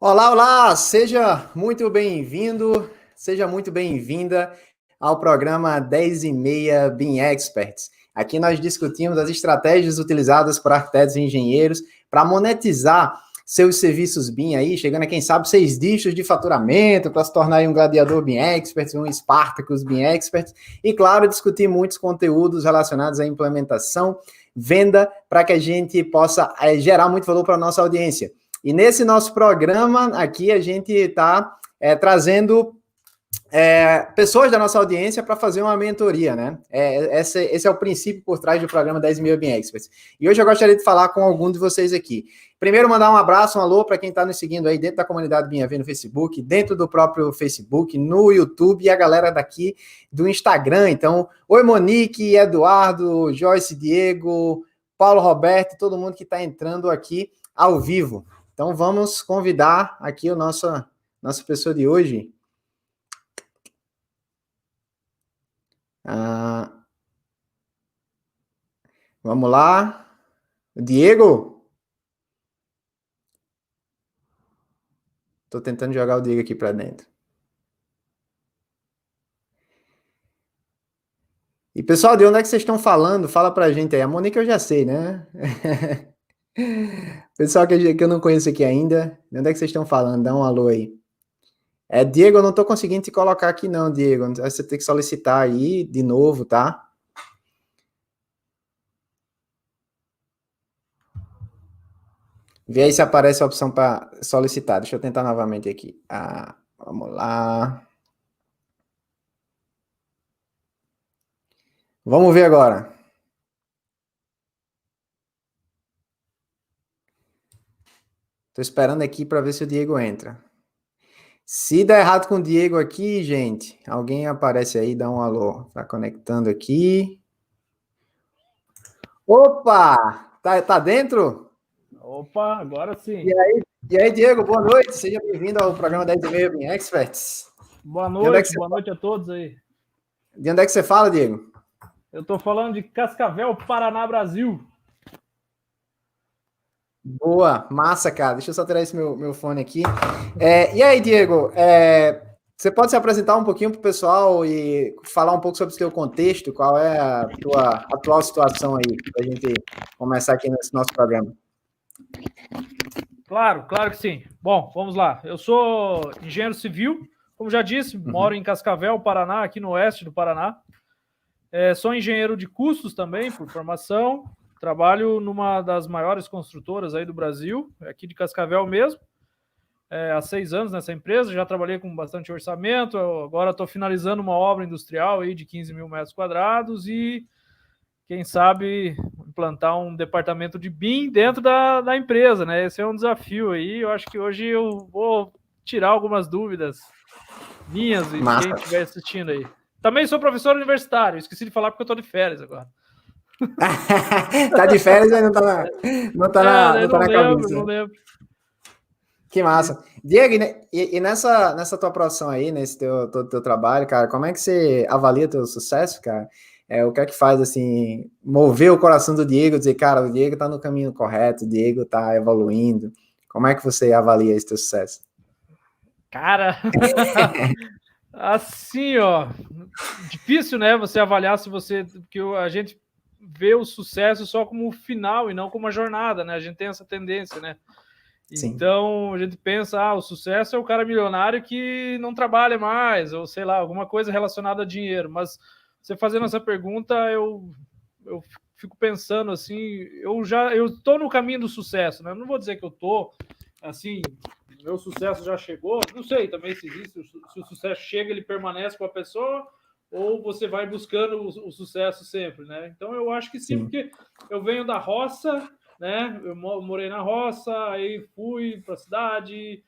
Olá, olá! Seja muito bem-vindo, seja muito bem-vinda ao programa 10 e meia BIM Experts. Aqui nós discutimos as estratégias utilizadas por arquitetos e engenheiros para monetizar seus serviços BIM aí, chegando a, quem sabe, 6 dígitos de faturamento, para se tornar um gladiador BIM Expert, um Spartacus BIM Expert, e, claro, discutir muitos conteúdos relacionados à implementação, venda, para que a gente possa gerar muito valor para a nossa audiência. E nesse nosso programa aqui, a gente está trazendo pessoas da nossa audiência para fazer uma mentoria, né? Esse é o princípio por trás do programa 10 mil BIM Experts. E hoje eu gostaria de falar com algum de vocês aqui. Primeiro, mandar um abraço, um alô para quem está nos seguindo aí dentro da comunidade BIM AV no Facebook, dentro do próprio Facebook, no YouTube e a galera daqui do Instagram. Então, oi Monique, Eduardo, Joyce, Diego, Paulo Roberto, todo mundo que está entrando aqui ao vivo. Então, vamos convidar aqui a nossa pessoa de hoje. Vamos lá. Diego? Estou tentando jogar o Diego aqui para dentro. E, pessoal, de onde é que vocês estão falando? Fala para a gente aí. A Monique eu já sei, né? Pessoal que eu não conheço aqui ainda, de onde é que vocês estão falando? Dá um alô aí. Diego, eu não estou conseguindo te colocar aqui não, Diego. Você tem que solicitar aí de novo, tá? Vê aí se aparece a opção para solicitar. Deixa eu tentar novamente aqui. Vamos lá. Vamos ver agora. Estou esperando aqui para ver se o Diego entra. Se der errado com o Diego aqui, gente, alguém aparece aí, dá um alô. Tá conectando aqui. Opa! Tá dentro? Opa, agora sim. E aí, Diego, boa noite. Seja bem-vindo ao programa 10 e meia BIM Experts. Boa noite a todos aí. De onde é que você fala, Diego? Eu estou falando de Cascavel, Paraná, Brasil. Boa, massa, cara. Deixa eu só tirar esse meu fone aqui. E aí, Diego, você pode se apresentar um pouquinho para o pessoal e falar um pouco sobre o seu contexto? Qual é a tua atual situação aí, para a gente começar aqui nesse nosso programa? Claro que sim. Bom, vamos lá. Eu sou engenheiro civil, como já disse, moro em Cascavel, Paraná, aqui no oeste do Paraná. Sou engenheiro de custos também, por formação. Trabalho numa das maiores construtoras aí do Brasil, aqui de Cascavel mesmo. Há 6 anos nessa empresa, já trabalhei com bastante orçamento, agora estou finalizando uma obra industrial aí de 15 mil metros quadrados e, quem sabe, implantar um departamento de BIM dentro da empresa, né? Esse é um desafio aí, eu acho que hoje eu vou tirar algumas dúvidas minhas e de quem estiver assistindo aí. Também sou professor universitário, esqueci de falar porque eu estou de férias agora. Tá de férias, mas não tá na cabeça. Não lembro. Que massa. Diego, e nessa tua profissão aí, nesse teu trabalho, cara, como é que você avalia teu sucesso, cara? O que é que faz, assim, mover o coração do Diego, dizer, cara, o Diego tá no caminho correto, o Diego tá evoluindo. Como é que você avalia esse teu sucesso? Cara, assim, ó, difícil, né, você avaliar se você, porque a gente vê o sucesso só como o final e não como a jornada, né? A gente tem essa tendência, né? Sim. Então, a gente pensa, o sucesso é o cara milionário que não trabalha mais, ou sei lá, alguma coisa relacionada a dinheiro. Mas você fazendo essa pergunta, eu fico pensando assim, eu estou no caminho do sucesso, né? Eu não vou dizer que eu estou, assim, meu sucesso já chegou, não sei também se existe, se o sucesso chega, ele permanece com a pessoa, ou você vai buscando o sucesso sempre, né? Então, eu acho que sim, porque eu venho da roça, né? Eu morei na roça, aí fui para a cidade,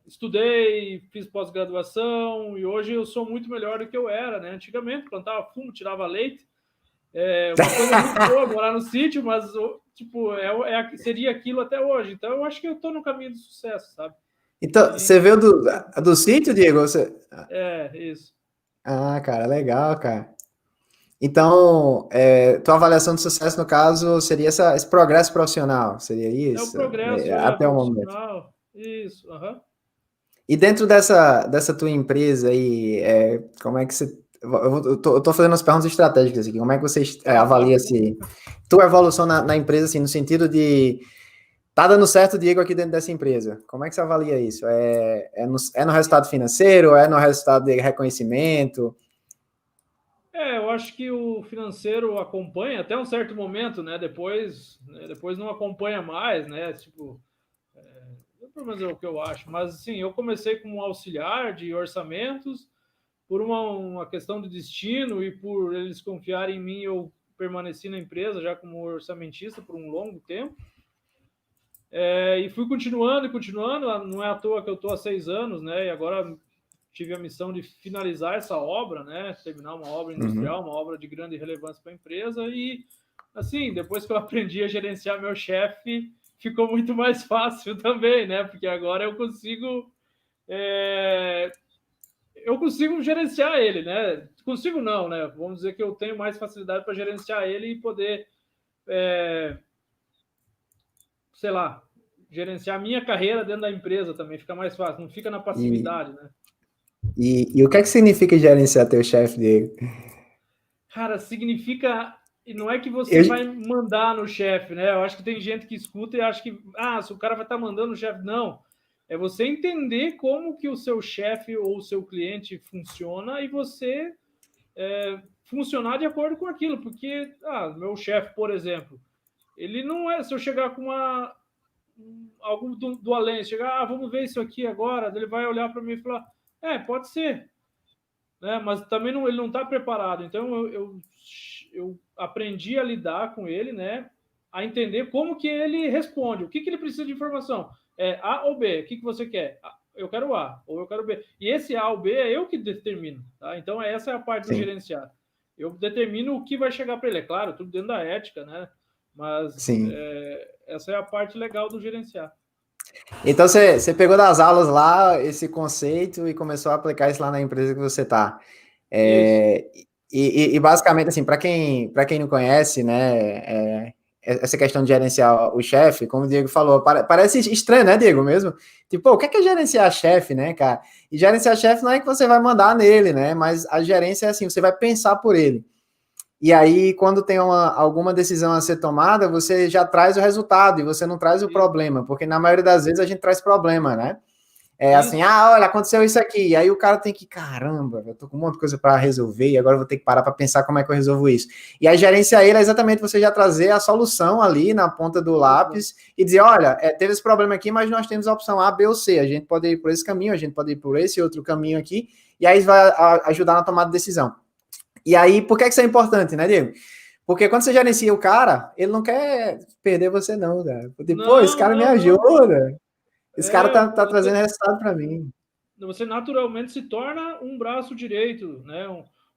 estudei, fiz pós-graduação e hoje eu sou muito melhor do que eu era, né? Antigamente plantava fumo, tirava leite, uma coisa muito boa morar no sítio, mas tipo seria aquilo até hoje. Então eu acho que eu estou no caminho do sucesso, sabe? Então, você veio do sítio, Diego? Isso. Ah, cara, legal, cara. Então, tua avaliação de sucesso, no caso, seria esse progresso profissional, seria É o isso? progresso Até o momento. profissional. Isso, aham. E dentro dessa tua empresa aí, como é que você... Eu tô fazendo umas perguntas estratégicas aqui. Como é que você Tá, tá. avalia se tua evolução na empresa, assim, no sentido de tá dando certo, Diego, aqui dentro dessa empresa? Como é que você avalia isso? É no resultado financeiro? É no resultado de reconhecimento? Eu acho que o financeiro acompanha até um certo momento, né? Depois não acompanha mais, né? Tipo, pelo menos é o que eu acho. Mas assim, eu comecei como auxiliar de orçamentos, por uma questão de destino e por eles confiarem em mim, eu permaneci na empresa já como orçamentista por um longo tempo. E fui continuando e continuando. Não é à toa que eu estou há 6 anos, né? E agora tive a missão de finalizar essa obra, né? Terminar uma obra Uhum. industrial, uma obra de grande relevância para a empresa. E, assim, depois que eu aprendi a gerenciar meu chefe, ficou muito mais fácil também, né? Porque agora eu consigo gerenciar ele, né? Consigo não, né? Vamos dizer que eu tenho mais facilidade para gerenciar ele e poder, sei lá, gerenciar a minha carreira dentro da empresa também. Fica mais fácil, não fica na E, passividade, né? e o que é que significa gerenciar teu chefe, Diego? Cara, significa. E não é que você Eu, vai mandar no chefe, né? Eu acho que tem gente que escuta e acha que, se o cara vai estar mandando no chefe. Não. É você entender como que o seu chefe ou o seu cliente funciona e você funcionar de acordo com aquilo. Porque, meu chefe, por exemplo, ele não é. Se eu chegar com algo do além, chegar, vamos ver isso aqui agora, ele vai olhar para mim e falar, pode ser, né? Mas também não, ele não está preparado. Então eu aprendi a lidar com ele, né? A entender como que ele responde, o que, que ele precisa de informação. É A ou B? O que, que você quer? Eu quero A ou eu quero B. E esse A ou B é eu que determino, tá? Então essa é a parte do sim, gerenciar. Eu determino o que vai chegar para ele, é claro, tudo dentro da ética, né? Mas sim. essa é a parte legal do gerenciar. Então você pegou das aulas lá esse conceito e começou a aplicar isso lá na empresa que você está. Isso. E basicamente, assim, para quem não conhece, né, essa questão de gerenciar o chefe, como o Diego falou, parece estranho, né, Diego, mesmo? Tipo, pô, o que é gerenciar chefe, né, cara? E gerenciar chefe não é que você vai mandar nele, né, mas a gerência é assim, você vai pensar por ele. E aí, quando tem alguma decisão a ser tomada, você já traz o resultado e você não traz o problema, porque na maioria das vezes a gente traz problema, né? É assim, Isso. olha, aconteceu isso aqui. E aí o cara tem que, caramba, eu tô com um monte de coisa para resolver e agora eu vou ter que parar para pensar como é que eu resolvo isso. E aí gerenciar ele é exatamente você já trazer a solução ali na ponta do Exato. lápis e dizer, olha, teve esse problema aqui, mas nós temos a opção A, B ou C. A gente pode ir por esse caminho, a gente pode ir por esse outro caminho aqui, e aí vai ajudar na tomada de decisão. E aí, por que isso é importante, né, Diego? Porque quando você gerencia o cara, ele não quer perder você, não, cara. Tipo, esse Não, cara me não, não. ajuda. Esse cara tá trazendo Você, resultado para mim. você naturalmente se torna um braço direito, né?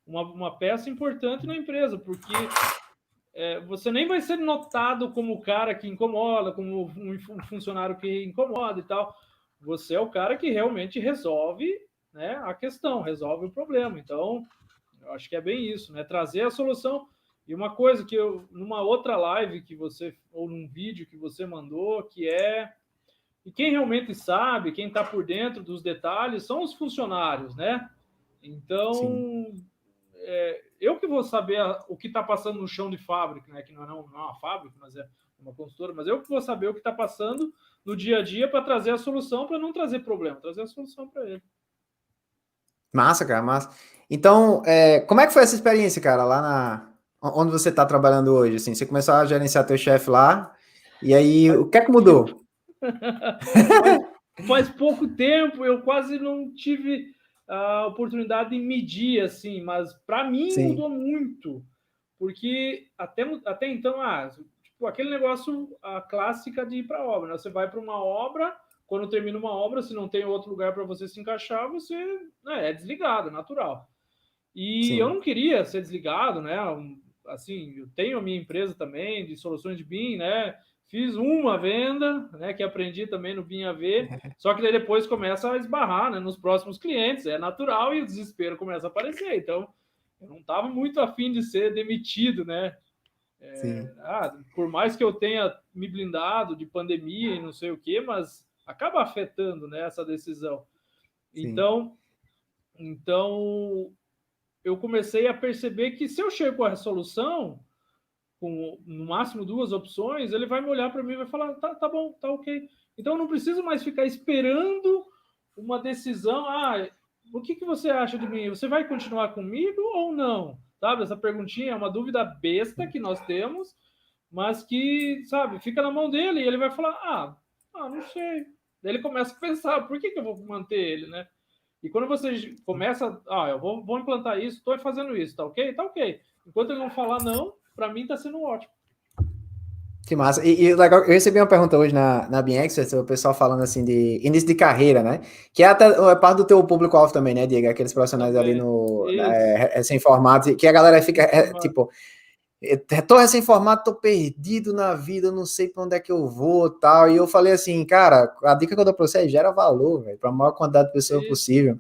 Uma peça importante na empresa, porque você nem vai ser notado como o cara que incomoda, como um funcionário que incomoda e tal. Você é o cara que realmente resolve, né, a questão, resolve o problema. Então, eu acho que é bem isso, né? Trazer a solução. E uma coisa que numa outra live que você, ou num vídeo que você mandou, que é. E quem realmente sabe, quem está por dentro dos detalhes, são os funcionários, né? Sim. Então, eu que vou saber o que está passando no chão de fábrica, né? Que não é uma fábrica, mas é uma consultora, mas eu que vou saber o que está passando no dia a dia para trazer a solução, para não trazer problema, trazer a solução para ele. Massa, cara, massa. Então, como é que foi essa experiência, cara, lá onde você está trabalhando hoje? Assim, você começou a gerenciar teu chefe lá, e aí, Faz o que é que pouco tempo. mudou? faz, faz pouco tempo, eu quase não tive a oportunidade de medir, assim, mas para mim Sim, mudou muito, porque até então, tipo, aquele negócio, a clássica de ir para obra, né? Você vai para uma obra, quando termina uma obra, se não tem outro lugar para você se encaixar, você, né, é desligado, natural. E eu sim. não queria ser desligado, né? Assim, eu tenho a minha empresa também de soluções de BIM, né? Fiz uma venda, né? Que aprendi também no BIM AV, só que daí depois começa a esbarrar, né? Nos próximos clientes, é natural e o desespero começa a aparecer. Então, eu não estava muito afim de ser demitido, né? Por mais que eu tenha me blindado de pandemia e não sei o quê, mas acaba afetando, né, essa decisão. Então eu comecei a perceber que se eu chego com a resolução, com no máximo 2 opções, ele vai me olhar para mim e vai falar, tá bom, tá ok. Então eu não preciso mais ficar esperando uma decisão. O que você acha de mim? Você vai continuar comigo ou não? Sabe, essa perguntinha é uma dúvida besta que nós temos, mas que, sabe, fica na mão dele e ele vai falar, não sei. Daí ele começa a pensar, por que eu vou manter ele, né? E quando você começa, eu vou implantar isso, estou fazendo isso, tá ok? Tá ok. Enquanto ele não falar não, para mim está sendo ótimo. Que massa. E legal, eu recebi uma pergunta hoje na BeanExperts, o pessoal falando assim de início de carreira, né? Que é parte do teu público-alvo também, né, Diego? Aqueles profissionais também. Ali no recém-formados, que a galera fica, tipo, tô recém-formado, tô perdido na vida, não sei para onde é que eu vou, tal. E eu falei assim, cara, a dica que eu dou para você é gera valor, velho, para a maior quantidade de pessoas possível.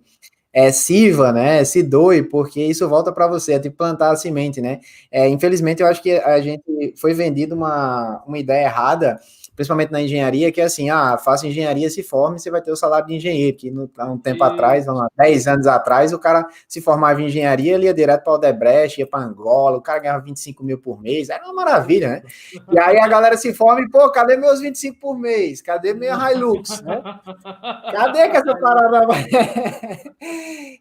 Sirva, né? Se doe, porque isso volta para você, é tipo plantar a semente, né? Infelizmente, eu acho que a gente foi vendido uma ideia errada, principalmente na engenharia, que é assim, faça engenharia, se forme, você vai ter o salário de engenheiro, que há um tempo atrás, 10 anos atrás, o cara se formava em engenharia, ele ia direto para o Odebrecht, ia para Angola, o cara ganhava 25 mil por mês, era uma maravilha, né? E aí a galera se forma e, pô, cadê meus 25 por mês? Cadê minha Hilux, né? Cadê que essa parada vai...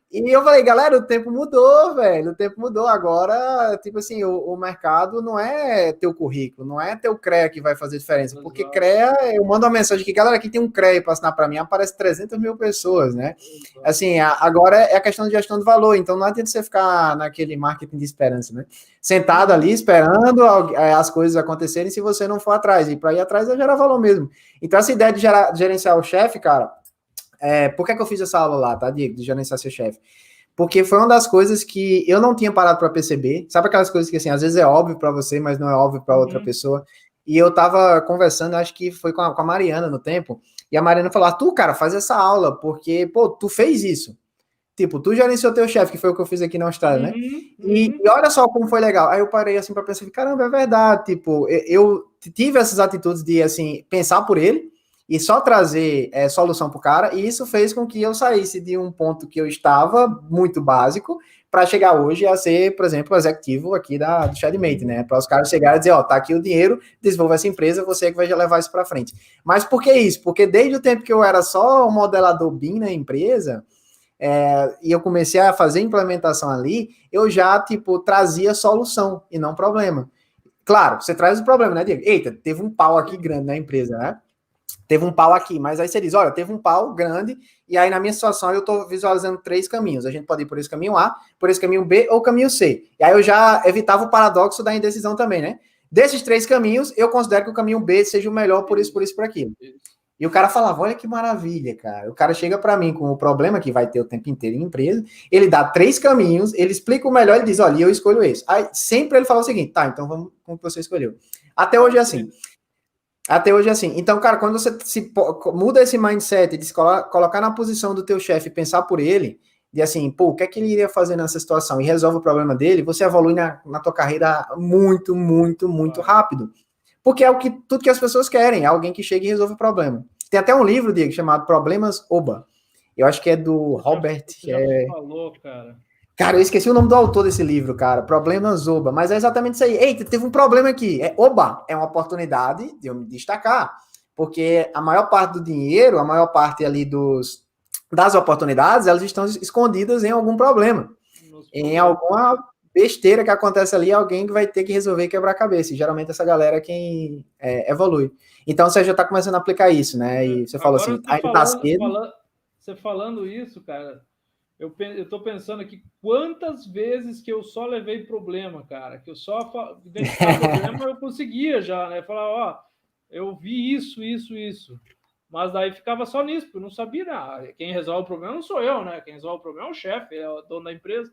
E eu falei, galera, o tempo mudou, velho. O tempo mudou. Agora, tipo assim, o mercado não é teu currículo, não é teu CREA que vai fazer diferença. Porque CREA, eu mando uma mensagem aqui, galera, aqui tem um CREA para assinar para mim, aparece 300 mil pessoas, né? Assim, agora é a questão de gestão de valor. Então não adianta você ficar naquele marketing de esperança, né? Sentado ali, esperando as coisas acontecerem se você não for atrás. E para ir atrás é gerar valor mesmo. Então essa ideia de gerenciar o chefe, cara, por que eu fiz essa aula lá, tá, Diego, de gerenciar seu chefe? Porque foi uma das coisas que eu não tinha parado para perceber. Sabe aquelas coisas que, assim, às vezes é óbvio para você, mas não é óbvio para outra pessoa. E eu tava conversando, acho que foi com a Mariana no tempo, e a Mariana falou, tu, cara, faz essa aula, porque, pô, tu fez isso. Tipo, tu gerenciou teu chefe, que foi o que eu fiz aqui na Austrália, né? E olha só como foi legal. Aí eu parei, assim, para pensar, caramba, é verdade. Tipo, eu tive essas atitudes de, assim, pensar por ele, e só trazer solução para o cara, e isso fez com que eu saísse de um ponto que eu estava muito básico para chegar hoje a ser, por exemplo, executivo aqui do Shadmate, né? Para os caras chegarem e dizer, tá aqui o dinheiro, desenvolva essa empresa, você que vai levar isso para frente. Mas por que isso? Porque desde o tempo que eu era só um modelador BIM na empresa, e eu comecei a fazer implementação ali, eu já, tipo, trazia solução e não problema. Claro, você traz o problema, né, Diego? Eita, teve um pau aqui grande na empresa, né? Teve um pau aqui, mas aí você diz, olha, teve um pau grande, e aí na minha situação eu estou visualizando 3 caminhos. A gente pode ir por esse caminho A, por esse caminho B ou caminho C. E aí eu já evitava o paradoxo da indecisão também, né? Desses 3 caminhos, eu considero que o caminho B seja o melhor por isso, por aquilo. E o cara falava, olha que maravilha, cara. O cara chega para mim com o problema que vai ter o tempo inteiro em empresa, ele dá 3 caminhos, ele explica o melhor, ele diz, olha, eu escolho esse. Aí sempre ele fala o seguinte, tá, então vamos com o que você escolheu. Até hoje é assim. Até hoje é assim. Então, cara, quando você muda esse mindset de se colocar na posição do teu chefe e pensar por ele, de assim, pô, o que é que ele iria fazer nessa situação e resolve o problema dele, você evolui na tua carreira muito, muito, muito rápido. Porque é tudo que as pessoas querem, alguém que chega e resolve o problema. Tem até um livro, Diego, chamado Problemas Oba. Eu acho que é do Robert. Você já falou, cara. Cara, eu esqueci o nome do autor desse livro, cara. Problemas Oba. Mas é exatamente isso aí. Eita, teve um problema aqui. Oba, é uma oportunidade de eu me destacar. Porque a maior parte do dinheiro, a maior parte ali das oportunidades, elas estão escondidas em algum problema. Em alguma besteira que acontece ali, alguém que vai ter que resolver e quebrar a cabeça. E geralmente essa galera é quem evolui. Então você já está começando a aplicar isso, né? E você fala assim, ainda tá cedo. Você falando isso, cara, eu tô pensando aqui quantas vezes que eu só levei problema, cara, que eu só identificar problema eu conseguia já, né? Falar, ó, eu vi isso. Mas daí ficava só nisso, porque eu não sabia, né? Quem resolve o problema não sou eu, né? Quem resolve o problema é o chefe, é o dono da empresa.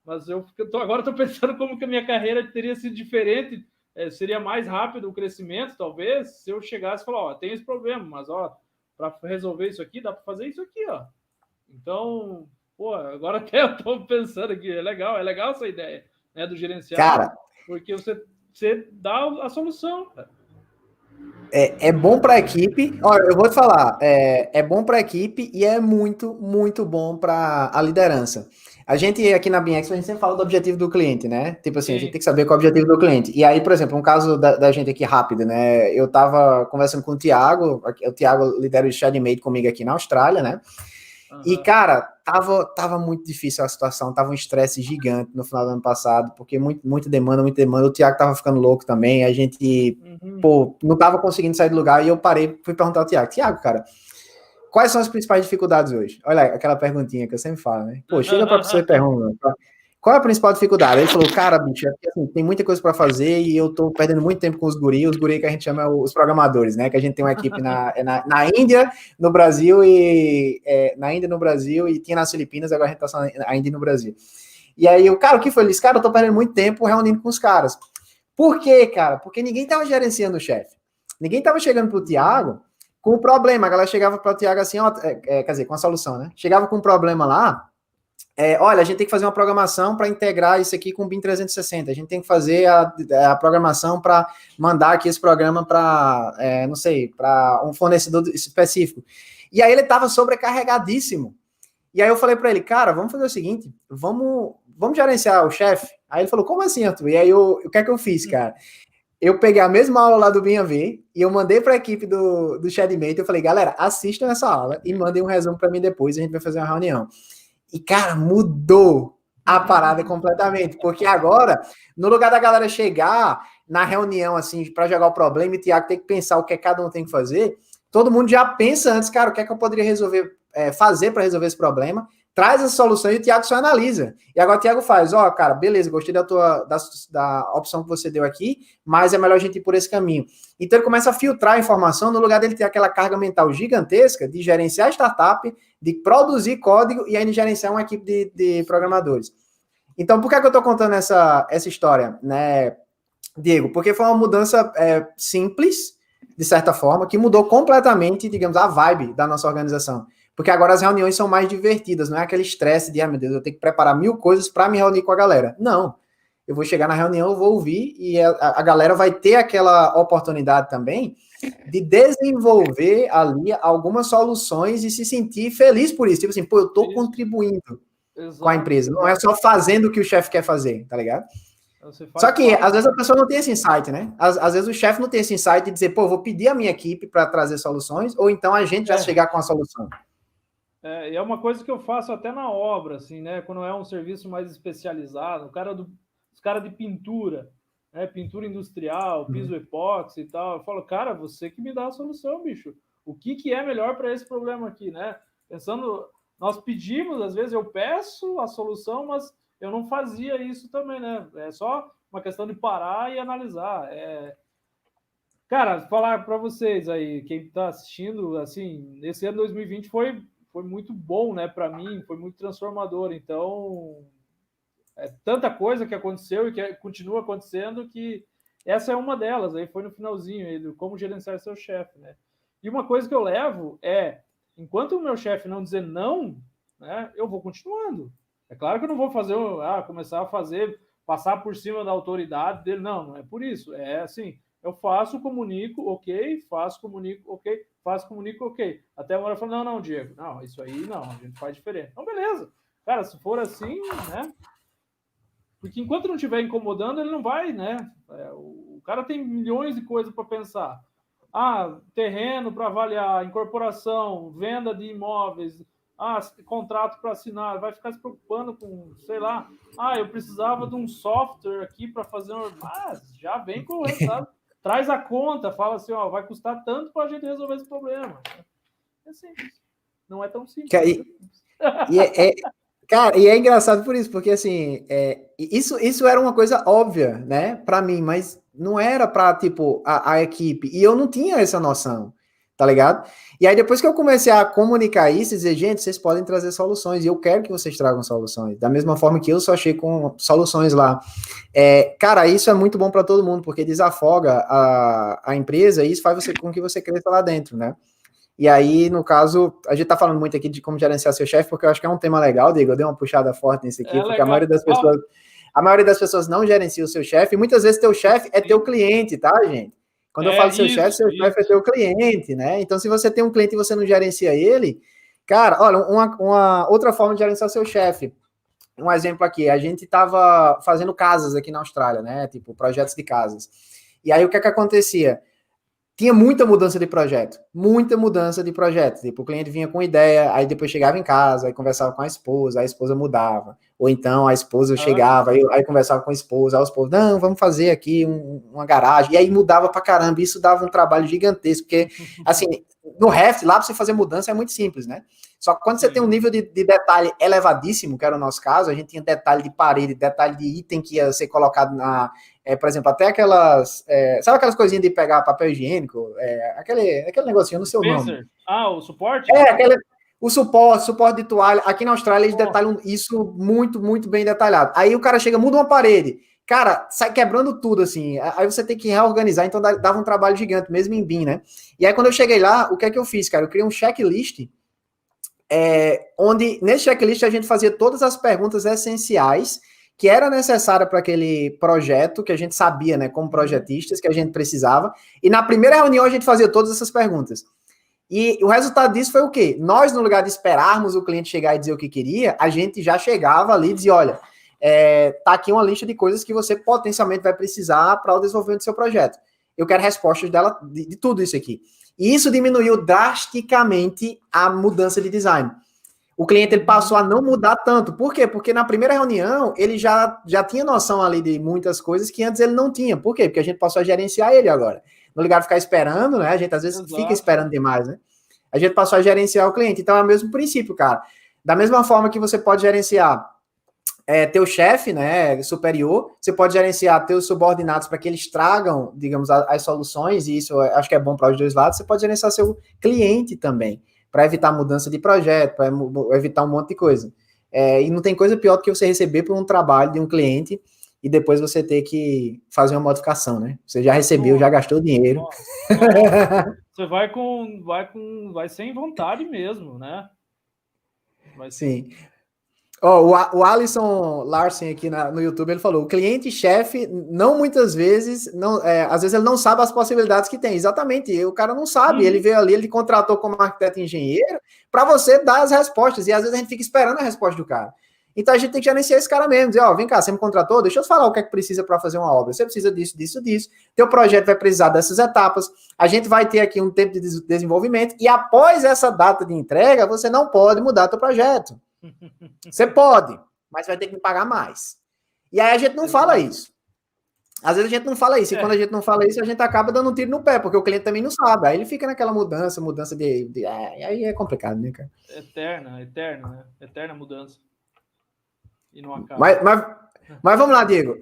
Mas agora estou pensando como que a minha carreira teria sido diferente, seria mais rápido o crescimento, talvez, se eu chegasse e falar, ó, tem esse problema, mas ó, para resolver isso aqui, dá para fazer isso aqui, ó. Então, Pô, agora até eu tô pensando aqui, é legal essa ideia, né, do gerenciado, Cara, porque você dá a solução, cara. É bom para a equipe. Olha, eu vou te falar, é bom para a equipe e é muito, muito bom para a liderança. A gente aqui na BinEx, a gente sempre fala do objetivo do cliente, né? Tipo assim, a gente tem que saber qual é o objetivo do cliente. E aí, por exemplo, um caso da gente aqui rápido, né? Eu tava conversando com o Thiago lidera o ShadMate comigo aqui na Austrália, né? E, cara, tava muito difícil a situação, tava um estresse gigante no final do ano passado, porque muita demanda, o Thiago tava ficando louco também, a gente, pô, não tava conseguindo sair do lugar, e eu fui perguntar ao Thiago, cara, quais são as principais dificuldades hoje? Olha aquela perguntinha que eu sempre falo, né? Pô, chega pra pessoa e pergunta, qual é a principal dificuldade? Ele falou, cara, bicho, assim, tem muita coisa para fazer e eu tô perdendo muito tempo com os guris que a gente chama os programadores, né? Que a gente tem uma equipe na Índia, no Brasil na Índia, no Brasil, e tinha nas Filipinas, agora a gente tá só ainda no Brasil. E aí, o que foi isso? Cara, eu tô perdendo muito tempo reunindo com os caras. Por quê, cara? Porque ninguém tava gerenciando o chefe. Ninguém tava chegando pro Thiago com o problema. A galera chegava pro Thiago assim, quer dizer, com a solução, né? Chegava com um problema lá, olha, a gente tem que fazer uma programação para integrar isso aqui com o BIM 360. A gente tem que fazer a programação para mandar aqui esse programa para, não sei, para um fornecedor específico. E aí ele estava sobrecarregadíssimo. E aí eu falei para ele, cara, vamos fazer o seguinte, vamos gerenciar o chefe. Aí ele falou, como assim, Arthur? E aí o que é que eu fiz, cara? Eu peguei a mesma aula lá do BIM-AV e eu mandei para a equipe do ShadMate. Eu falei, galera, assistam essa aula e mandem um resumo para mim depois. A gente vai fazer uma reunião. E, cara, mudou a parada completamente, porque agora, no lugar da galera chegar na reunião, assim, para jogar o problema e o Thiago tem que pensar o que cada um tem que fazer, todo mundo já pensa antes, cara, o que é que eu poderia fazer para resolver esse problema, traz a solução e o Thiago só analisa. E agora o Thiago faz, cara, beleza, gostei da opção que você deu aqui, mas é melhor a gente ir por esse caminho. Então ele começa a filtrar a informação no lugar dele ter aquela carga mental gigantesca de gerenciar a startup, de produzir código e ainda gerenciar uma equipe de programadores. Então, por que eu estou contando essa história, né, Diego? Porque foi uma mudança simples, de certa forma, que mudou completamente, digamos, a vibe da nossa organização. Porque agora as reuniões são mais divertidas, não é aquele estresse de, meu Deus, eu tenho que preparar 1000 coisas para me reunir com a galera. Não. Eu vou chegar na reunião, eu vou ouvir e a galera vai ter aquela oportunidade também de desenvolver ali algumas soluções e se sentir feliz por isso. Tipo assim, pô, eu tô contribuindo com a empresa. Não é só fazendo o que o chefe quer fazer, tá ligado? Só que, às vezes, a pessoa não tem esse insight, né? Às vezes o chefe não tem esse insight de dizer, pô, eu vou pedir a minha equipe para trazer soluções, ou então a gente já chegar com a solução. E é uma coisa que eu faço até na obra, assim, né? Quando é um serviço mais especializado, os caras de pintura, né? Pintura industrial, piso epóxi e tal. Eu falo, cara, você que me dá a solução, bicho. O que é melhor para esse problema aqui, né? Pensando, nós pedimos, às vezes eu peço a solução, mas eu não fazia isso também, né? É só uma questão de parar e analisar. Cara, falar para vocês aí, quem está assistindo, assim, esse ano 2020 foi muito bom, né, para mim, foi muito transformador. Então, tanta coisa que aconteceu e que continua acontecendo que essa é uma delas. Aí foi no finalzinho, como gerenciar seu chefe, né? E uma coisa que eu levo enquanto o meu chefe não dizer não, né, eu vou continuando. É claro que eu não vou começar a passar por cima da autoridade dele. Não é por isso. É assim, eu faço, comunico, ok, faço, comunico, ok, faço, comunico, ok. Até uma hora eu falo, não, Diego, não, isso aí não, a gente faz diferente. Então, beleza. Cara, se for assim, né? Porque enquanto não estiver incomodando, ele não vai, né? O cara tem milhões de coisas para pensar. Terreno para avaliar, incorporação, venda de imóveis, contrato para assinar, vai ficar se preocupando com, sei lá, eu precisava de um software aqui para fazer já vem com o resultado. Traz a conta, fala assim, vai custar tanto para a gente resolver esse problema. É simples. Não é tão simples. Cara, e é engraçado por isso, porque assim, isso era uma coisa óbvia, né, para mim, mas não era para, tipo, a equipe, e eu não tinha essa noção, tá ligado? E aí depois que eu comecei a comunicar isso, dizer, gente, vocês podem trazer soluções, e eu quero que vocês tragam soluções, da mesma forma que eu só achei com soluções lá. Cara, isso é muito bom para todo mundo, porque desafoga a empresa, e isso faz com que você cresça lá dentro, né? E aí, no caso, a gente tá falando muito aqui de como gerenciar seu chefe, porque eu acho que é um tema legal, Diego, eu dei uma puxada forte nisso aqui, porque legal. a maioria das pessoas não gerencia o seu chefe, e muitas vezes teu chefe é teu cliente, tá, gente? Quando eu falo seu chefe é teu cliente, né? Então, se você tem um cliente e você não gerencia ele, cara, olha, uma outra forma de gerenciar seu chefe. Um exemplo aqui, a gente estava fazendo casas aqui na Austrália, né? Tipo, projetos de casas. E aí, o que é que acontecia? Tinha muita mudança de projeto. Muita mudança de projeto. Tipo, o cliente vinha com ideia, aí depois chegava em casa, aí conversava com a esposa mudava. Ou então a esposa chegava, aí conversava com a esposa, aí o esposo, não, vamos fazer aqui uma garagem. E aí mudava pra caramba. Isso dava um trabalho gigantesco, porque, assim, no Revit, lá pra você fazer mudança é muito simples, né? Só que quando você tem um nível de detalhe elevadíssimo, que era o nosso caso, a gente tinha detalhe de parede, detalhe de item que ia ser colocado por exemplo, até aquelas. Sabe aquelas coisinhas de pegar papel higiênico? Aquele negocinho, no seu nome. O suporte? O suporte de toalha. Aqui na Austrália eles detalham isso muito, muito bem detalhado. Aí o cara chega, muda uma parede. Cara, sai quebrando tudo, assim. Aí você tem que reorganizar, então dava um trabalho gigante, mesmo em BIM, né? E aí quando eu cheguei lá, o que é que eu fiz, cara? Eu criei um checklist, onde nesse checklist a gente fazia todas as perguntas essenciais que era necessária para aquele projeto, que a gente sabia, né, como projetistas, que a gente precisava. E na primeira reunião a gente fazia todas essas perguntas. E o resultado disso foi o quê? Nós, no lugar de esperarmos o cliente chegar e dizer o que queria, a gente já chegava ali e dizia, olha, tá aqui uma lista de coisas que você potencialmente vai precisar para o desenvolvimento do seu projeto. Eu quero respostas dela de tudo isso aqui. E isso diminuiu drasticamente a mudança de design. O cliente ele passou a não mudar tanto. Por quê? Porque na primeira reunião ele já tinha noção ali de muitas coisas que antes ele não tinha. Por quê? Porque a gente passou a gerenciar ele agora. No lugar de ficar esperando, né? A gente às vezes fica esperando demais, né? A gente passou a gerenciar o cliente. Então é o mesmo princípio, cara. Da mesma forma que você pode gerenciar teu chefe, né, superior, você pode gerenciar teus subordinados para que eles tragam, digamos, as soluções, e isso acho que é bom para os dois lados. Você pode gerenciar seu cliente também, para evitar mudança de projeto, para evitar um monte de coisa. E não tem coisa pior do que você receber por um trabalho de um cliente e depois você ter que fazer uma modificação, né? Você já recebeu, já gastou dinheiro. Você vai sem vontade mesmo, né? Sim. O Alisson Larsen aqui no YouTube, ele falou, o cliente-chefe, não muitas vezes, às vezes ele não sabe as possibilidades que tem. Exatamente, o cara não sabe, ele veio ali, ele contratou como arquiteto e engenheiro para você dar as respostas, e às vezes a gente fica esperando a resposta do cara. Então a gente tem que gerenciar esse cara mesmo, dizer, vem cá, você me contratou, deixa eu falar o que é que precisa para fazer uma obra. Você precisa disso, disso, disso. Teu projeto vai precisar dessas etapas, a gente vai ter aqui um tempo de desenvolvimento, e após essa data de entrega, você não pode mudar teu projeto. Você pode, mas vai ter que me pagar mais. E aí a gente não fala isso. Às vezes a gente não fala isso. E quando a gente não fala isso, a gente acaba dando um tiro no pé, porque o cliente também não sabe. Aí ele fica naquela mudança aí é complicado, né, cara? Eterna, né? Eterna mudança. E não acaba. Mas vamos lá, Diego.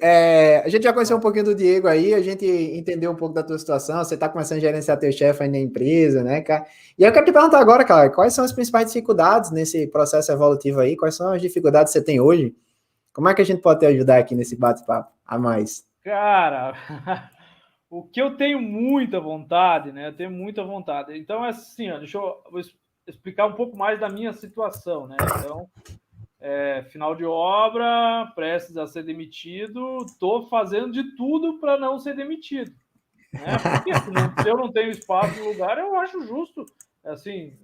A gente já conheceu um pouquinho do Diego aí, a gente entendeu um pouco da tua situação, você está começando a gerenciar teu chefe aí na empresa, né, cara? E eu quero te perguntar agora, cara, quais são as principais dificuldades nesse processo evolutivo aí? Quais são as dificuldades que você tem hoje? Como é que a gente pode te ajudar aqui nesse bate-papo a mais? Cara, o que eu tenho muita vontade, né? Eu tenho muita vontade. Então, é assim, ó, deixa eu explicar um pouco mais da minha situação, né? Então, final de obra, prestes a ser demitido, estou fazendo de tudo para não ser demitido. Né? Porque se eu não tenho espaço no lugar, eu acho justo. Assim,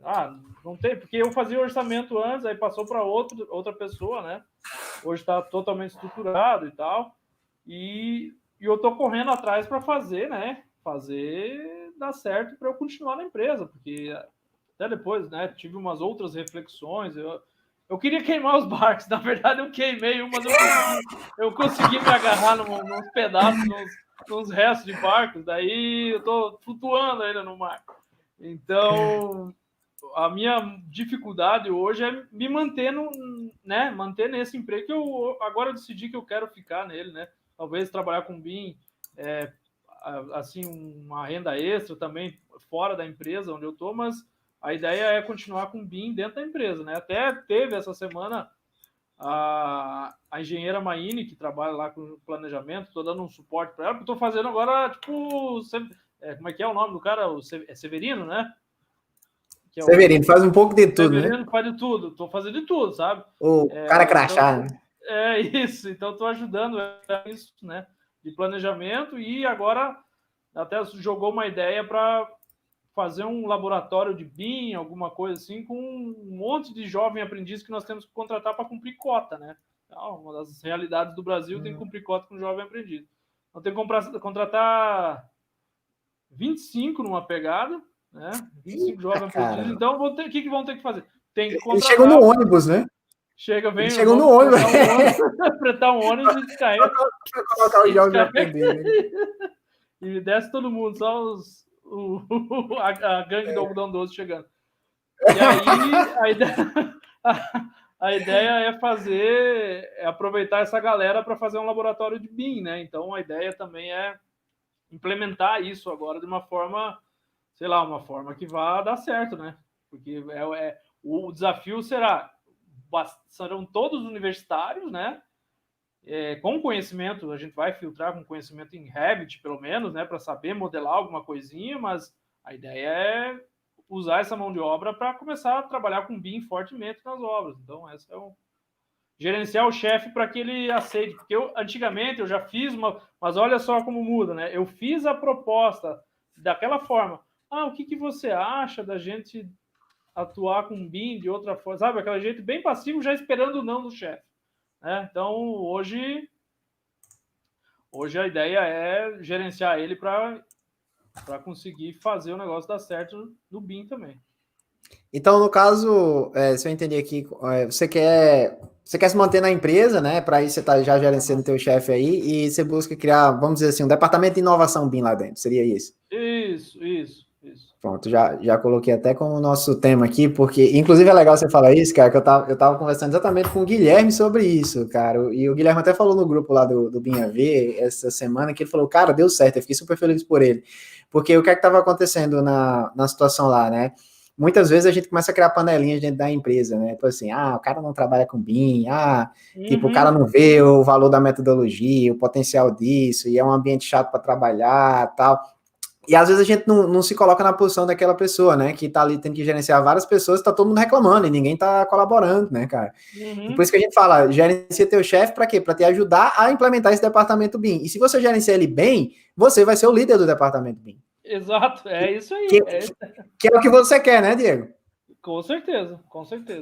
não tem, porque eu fazia orçamento antes, aí passou para outra pessoa, né? Hoje está totalmente estruturado e tal. E eu estou correndo atrás para fazer, né? Fazer dar certo para eu continuar na empresa, porque até depois, né? Tive umas outras reflexões. Eu queria queimar os barcos, na verdade eu queimei um, mas eu consegui me agarrar nos pedaços, nos restos de barcos, daí eu tô flutuando ainda no mar. Então, a minha dificuldade hoje é me manter, manter nesse emprego que eu agora decidi que eu quero ficar nele, né? Talvez trabalhar com BIM, assim, uma renda extra também fora da empresa onde eu tô, mas a ideia é continuar com o BIM dentro da empresa, né? Até teve essa semana a engenheira Maine, que trabalha lá com planejamento, estou dando um suporte para ela, porque estou fazendo agora, tipo, como é que é o nome do cara? É Severino, né? Que é Severino, faz um pouco de tudo, Severino né? faz de tudo, estou fazendo de tudo, sabe? O cara crachá, então, né? É isso, então estou ajudando isso, né? De planejamento e agora até jogou uma ideia para fazer um laboratório de BIM, alguma coisa assim, com um monte de jovem aprendiz que nós temos que contratar para cumprir cota, né? Então, uma das realidades do Brasil tem que cumprir cota com jovem aprendiz. Então tem que contratar 25 numa pegada, né? 25 jovens aprendizes. Então, o que vão ter que fazer? Tem que Eles chegam no contratar. ônibus, né? Eles chegam no Vamos ônibus. fretar um ônibus e descarrega. Pra colocar os jovens aprendendo. E desce todo mundo, só a gangue do algodão doce chegando. E aí, a ideia é aproveitar essa galera para fazer um laboratório de BIM, né? Então, a ideia também é implementar isso agora de uma forma, sei lá, uma forma que vá dar certo, né? Porque o desafio serão todos universitários, né? Com conhecimento, a gente vai filtrar com conhecimento em Revit, pelo menos, né? Para saber modelar alguma coisinha, mas a ideia é usar essa mão de obra para começar a trabalhar com BIM fortemente nas obras. Então, essa é gerenciar o chefe para que ele aceite. Porque antigamente eu já fiz mas olha só como muda, né? Eu fiz a proposta daquela forma. O que você acha da gente atuar com BIM de outra forma? Sabe, aquele jeito bem passivo, já esperando o não do chefe. Né? Então, hoje a ideia é gerenciar ele para conseguir fazer o negócio dar certo no BIM também. Então, no caso, se eu entendi aqui, você quer se manter na empresa, né? Para isso você está já gerenciando o teu chefe aí e você busca criar, vamos dizer assim, um departamento de inovação BIM lá dentro. Seria isso? Isso. Pronto, já coloquei até como nosso tema aqui, porque, inclusive, é legal você falar isso, cara, que eu tava conversando exatamente com o Guilherme sobre isso, cara, e o Guilherme até falou no grupo lá do BIM AV essa semana, que ele falou, cara, deu certo, eu fiquei super feliz por ele, porque o que é que tava acontecendo na situação lá, né? Muitas vezes a gente começa a criar panelinhas dentro da empresa, né? Tipo assim, o cara não trabalha com BIM, tipo, o cara não vê o valor da metodologia, o potencial disso, e é um ambiente chato para trabalhar, tal. E às vezes a gente não se coloca na posição daquela pessoa, né? Que tá ali tendo que gerenciar várias pessoas, tá todo mundo reclamando e ninguém tá colaborando, né, cara? E por isso que a gente fala, gerencia teu chefe para quê? Para te ajudar a implementar esse departamento BIM. E se você gerencia ele bem, você vai ser o líder do departamento BIM. Exato, é isso aí. Que é o que você quer, né, Diego? Com certeza.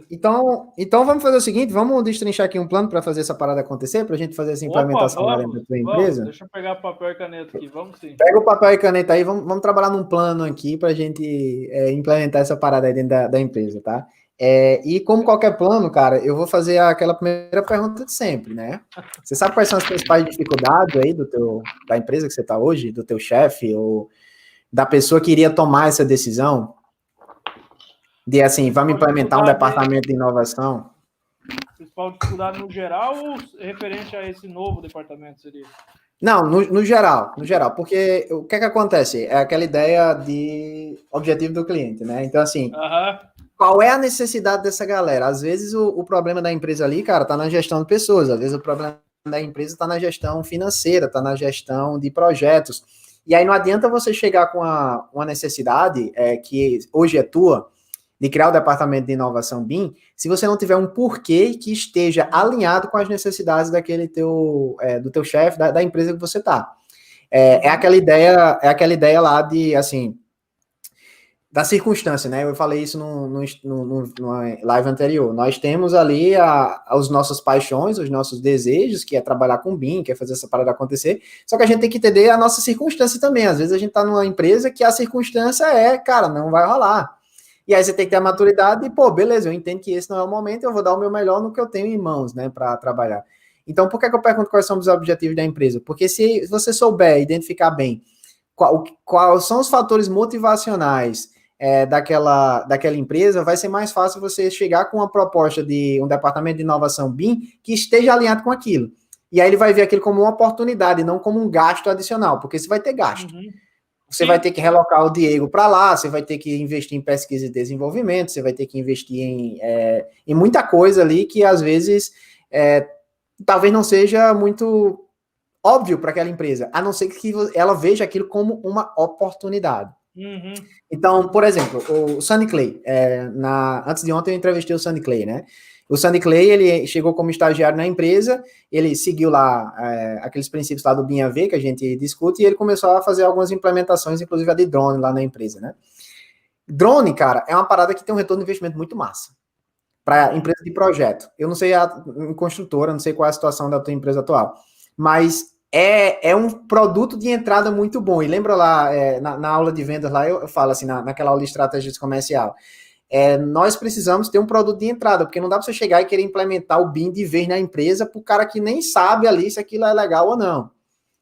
Então vamos fazer o seguinte, vamos destrinchar aqui um plano para fazer essa parada acontecer, para a gente fazer essa implementação lá dentro da tua empresa. Deixa eu pegar papel e caneta aqui, vamos sim. Pega o papel e caneta aí, vamos trabalhar num plano aqui para a gente implementar essa parada aí dentro da empresa, tá? E como qualquer plano, cara, eu vou fazer aquela primeira pergunta de sempre, né? Você sabe quais são as principais dificuldades aí da empresa que você está hoje, do teu chefe, ou da pessoa que iria tomar essa decisão? De assim, vamos implementar um departamento de inovação? Principal dificuldade no geral ou referente a esse novo departamento seria? Não, no geral, porque o que é que acontece? É aquela ideia de objetivo do cliente, né? Então, assim, qual é a necessidade dessa galera? Às vezes o problema da empresa ali, cara, tá na gestão de pessoas, às vezes o problema da empresa tá na gestão financeira, tá na gestão de projetos. E aí não adianta você chegar com uma necessidade que hoje é tua, de criar o departamento de inovação BIM, se você não tiver um porquê que esteja alinhado com as necessidades daquele do teu chefe, da empresa que você está. É aquela ideia lá de, assim, da circunstância, né? Eu falei isso numa live anterior. Nós temos ali as nossas paixões, os nossos desejos, que é trabalhar com BIM, que é fazer essa parada acontecer, só que a gente tem que entender a nossa circunstância também. Às vezes a gente está numa empresa que a circunstância cara, não vai rolar. E aí você tem que ter a maturidade e, beleza, eu entendo que esse não é o momento, eu vou dar o meu melhor no que eu tenho em mãos, né, para trabalhar. Então, por que eu pergunto quais são os objetivos da empresa? Porque se você souber identificar bem quais são os fatores motivacionais daquela empresa, vai ser mais fácil você chegar com uma proposta de um departamento de inovação BIM que esteja alinhado com aquilo. E aí ele vai ver aquilo como uma oportunidade, não como um gasto adicional, porque você vai ter gasto. Você vai ter que relocar o Diego para lá, você vai ter que investir em pesquisa e desenvolvimento, você vai ter que investir em muita coisa ali que, às vezes, talvez não seja muito óbvio para aquela empresa, a não ser que ela veja aquilo como uma oportunidade. Uhum. Então, por exemplo, o Sandy Clay, antes de ontem eu entrevistei o Sandy Clay, né? O Sandy Clay, ele chegou como estagiário na empresa, ele seguiu lá aqueles princípios lá do BIM-AV que a gente discute, e ele começou a fazer algumas implementações, inclusive a de drone lá na empresa, né? Drone, cara, é uma parada que tem um retorno de investimento muito massa para empresa de projeto. Eu não sei em construtora, não sei qual é a situação da tua empresa atual, mas é um produto de entrada muito bom. E lembra lá, na aula de vendas lá, eu falo assim, naquela aula de estratégia comercial, nós precisamos ter um produto de entrada, porque não dá para você chegar e querer implementar o BIM de vez na empresa para o cara que nem sabe ali se aquilo é legal ou não.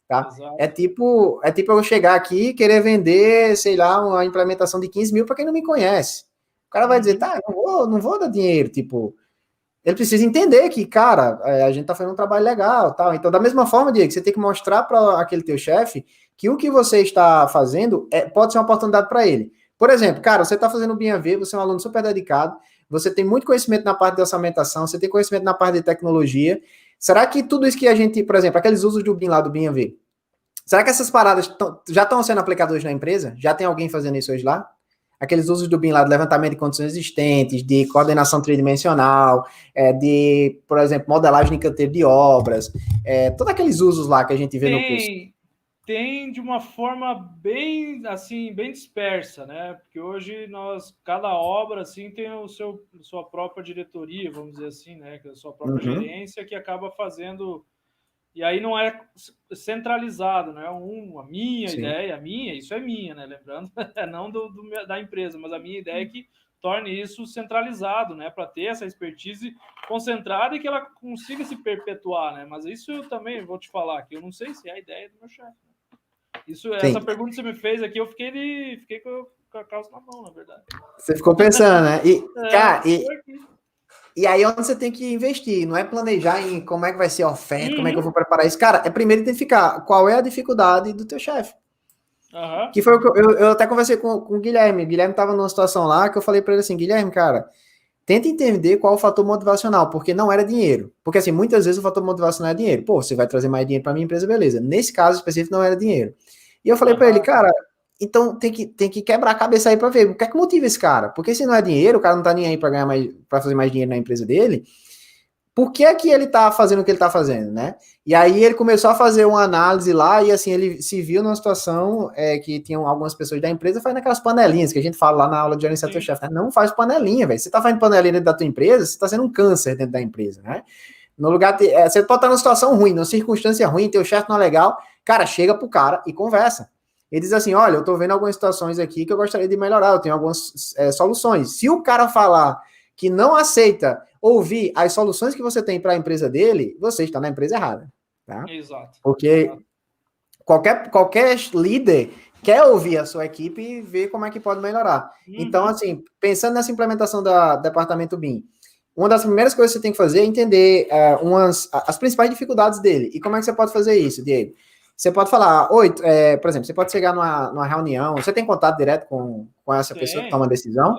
Tá? É tipo eu chegar aqui e querer vender, sei lá, uma implementação de 15 mil para quem não me conhece. O cara vai dizer, tá, não vou dar dinheiro, tipo, ele precisa entender que, cara, a gente tá fazendo um trabalho legal, tal. Então, da mesma forma, Diego, você tem que mostrar para aquele teu chefe que o que você está fazendo pode ser uma oportunidade para ele. Por exemplo, cara, você está fazendo o BIM-AV, você é um aluno super dedicado, você tem muito conhecimento na parte de orçamentação, você tem conhecimento na parte de tecnologia. Será que tudo isso que a gente, por exemplo, aqueles usos do BIM lá, do BIM-AV, será que essas paradas já estão sendo aplicadas hoje na empresa? Já tem alguém fazendo isso hoje lá? Aqueles usos do BIM lá, de levantamento de condições existentes, de coordenação tridimensional, de, por exemplo, modelagem de canteiro de obras, todos aqueles usos lá que a gente vê no curso. Tem de uma forma bem, assim, bem dispersa, né? Porque hoje cada obra, assim, tem sua própria diretoria, vamos dizer assim, né? Que é a sua própria gerência que acaba fazendo. E aí não é centralizado, não é a minha Sim. ideia, isso é minha, né? Lembrando, não da empresa, mas a minha ideia é que torne isso centralizado, né? Para ter essa expertise concentrada e que ela consiga se perpetuar, né? Mas isso eu também vou te falar, que eu não sei se é a ideia do meu chefe. Essa pergunta que você me fez aqui, eu fiquei com a calça na mão, na verdade. Você ficou pensando, né? E aí é onde você tem que investir, não é planejar em como é que vai ser a oferta, como é que eu vou preparar isso. Cara, é primeiro identificar qual é a dificuldade do teu chefe. Que foi o que eu até conversei com o Guilherme. O Guilherme estava numa situação lá que eu falei para ele assim, Guilherme, cara, tenta entender qual é o fator motivacional, porque não era dinheiro. Porque assim, muitas vezes o fator motivacional é dinheiro. Pô, você vai trazer mais dinheiro para minha empresa, beleza. Nesse caso específico não era dinheiro. E eu falei para ele, cara, então tem que quebrar a cabeça aí para ver o que é que motiva esse cara. Porque se não é dinheiro, o cara não tá nem aí para ganhar mais, para fazer mais dinheiro na empresa dele. Por que é que ele tá fazendo o que ele tá fazendo, né? E aí ele começou a fazer uma análise lá e assim ele se viu numa situação que tinham algumas pessoas da empresa fazendo aquelas panelinhas que a gente fala lá na aula de gerenciar teu chefe, né? Não faz panelinha, velho. Você tá fazendo panelinha dentro da tua empresa, você tá sendo um câncer dentro da empresa, né? No lugar de, você pode estar numa situação ruim, numa circunstância ruim, teu chefe não é legal, cara, chega pro cara e conversa. Ele diz assim, olha, eu tô vendo algumas situações aqui que eu gostaria de melhorar, eu tenho algumas soluções. Se o cara falar que não aceita ouvir as soluções que você tem para a empresa dele, você está na empresa errada. Tá? Exato. Porque qualquer líder quer ouvir a sua equipe e ver como é que pode melhorar. Então, assim, pensando nessa implementação do departamento BIM, uma das primeiras coisas que você tem que fazer é entender as principais dificuldades dele. E como é que você pode fazer isso, Diego? Você pode falar, oi, por exemplo, você pode chegar numa reunião, você tem contato direto com essa pessoa que toma a decisão?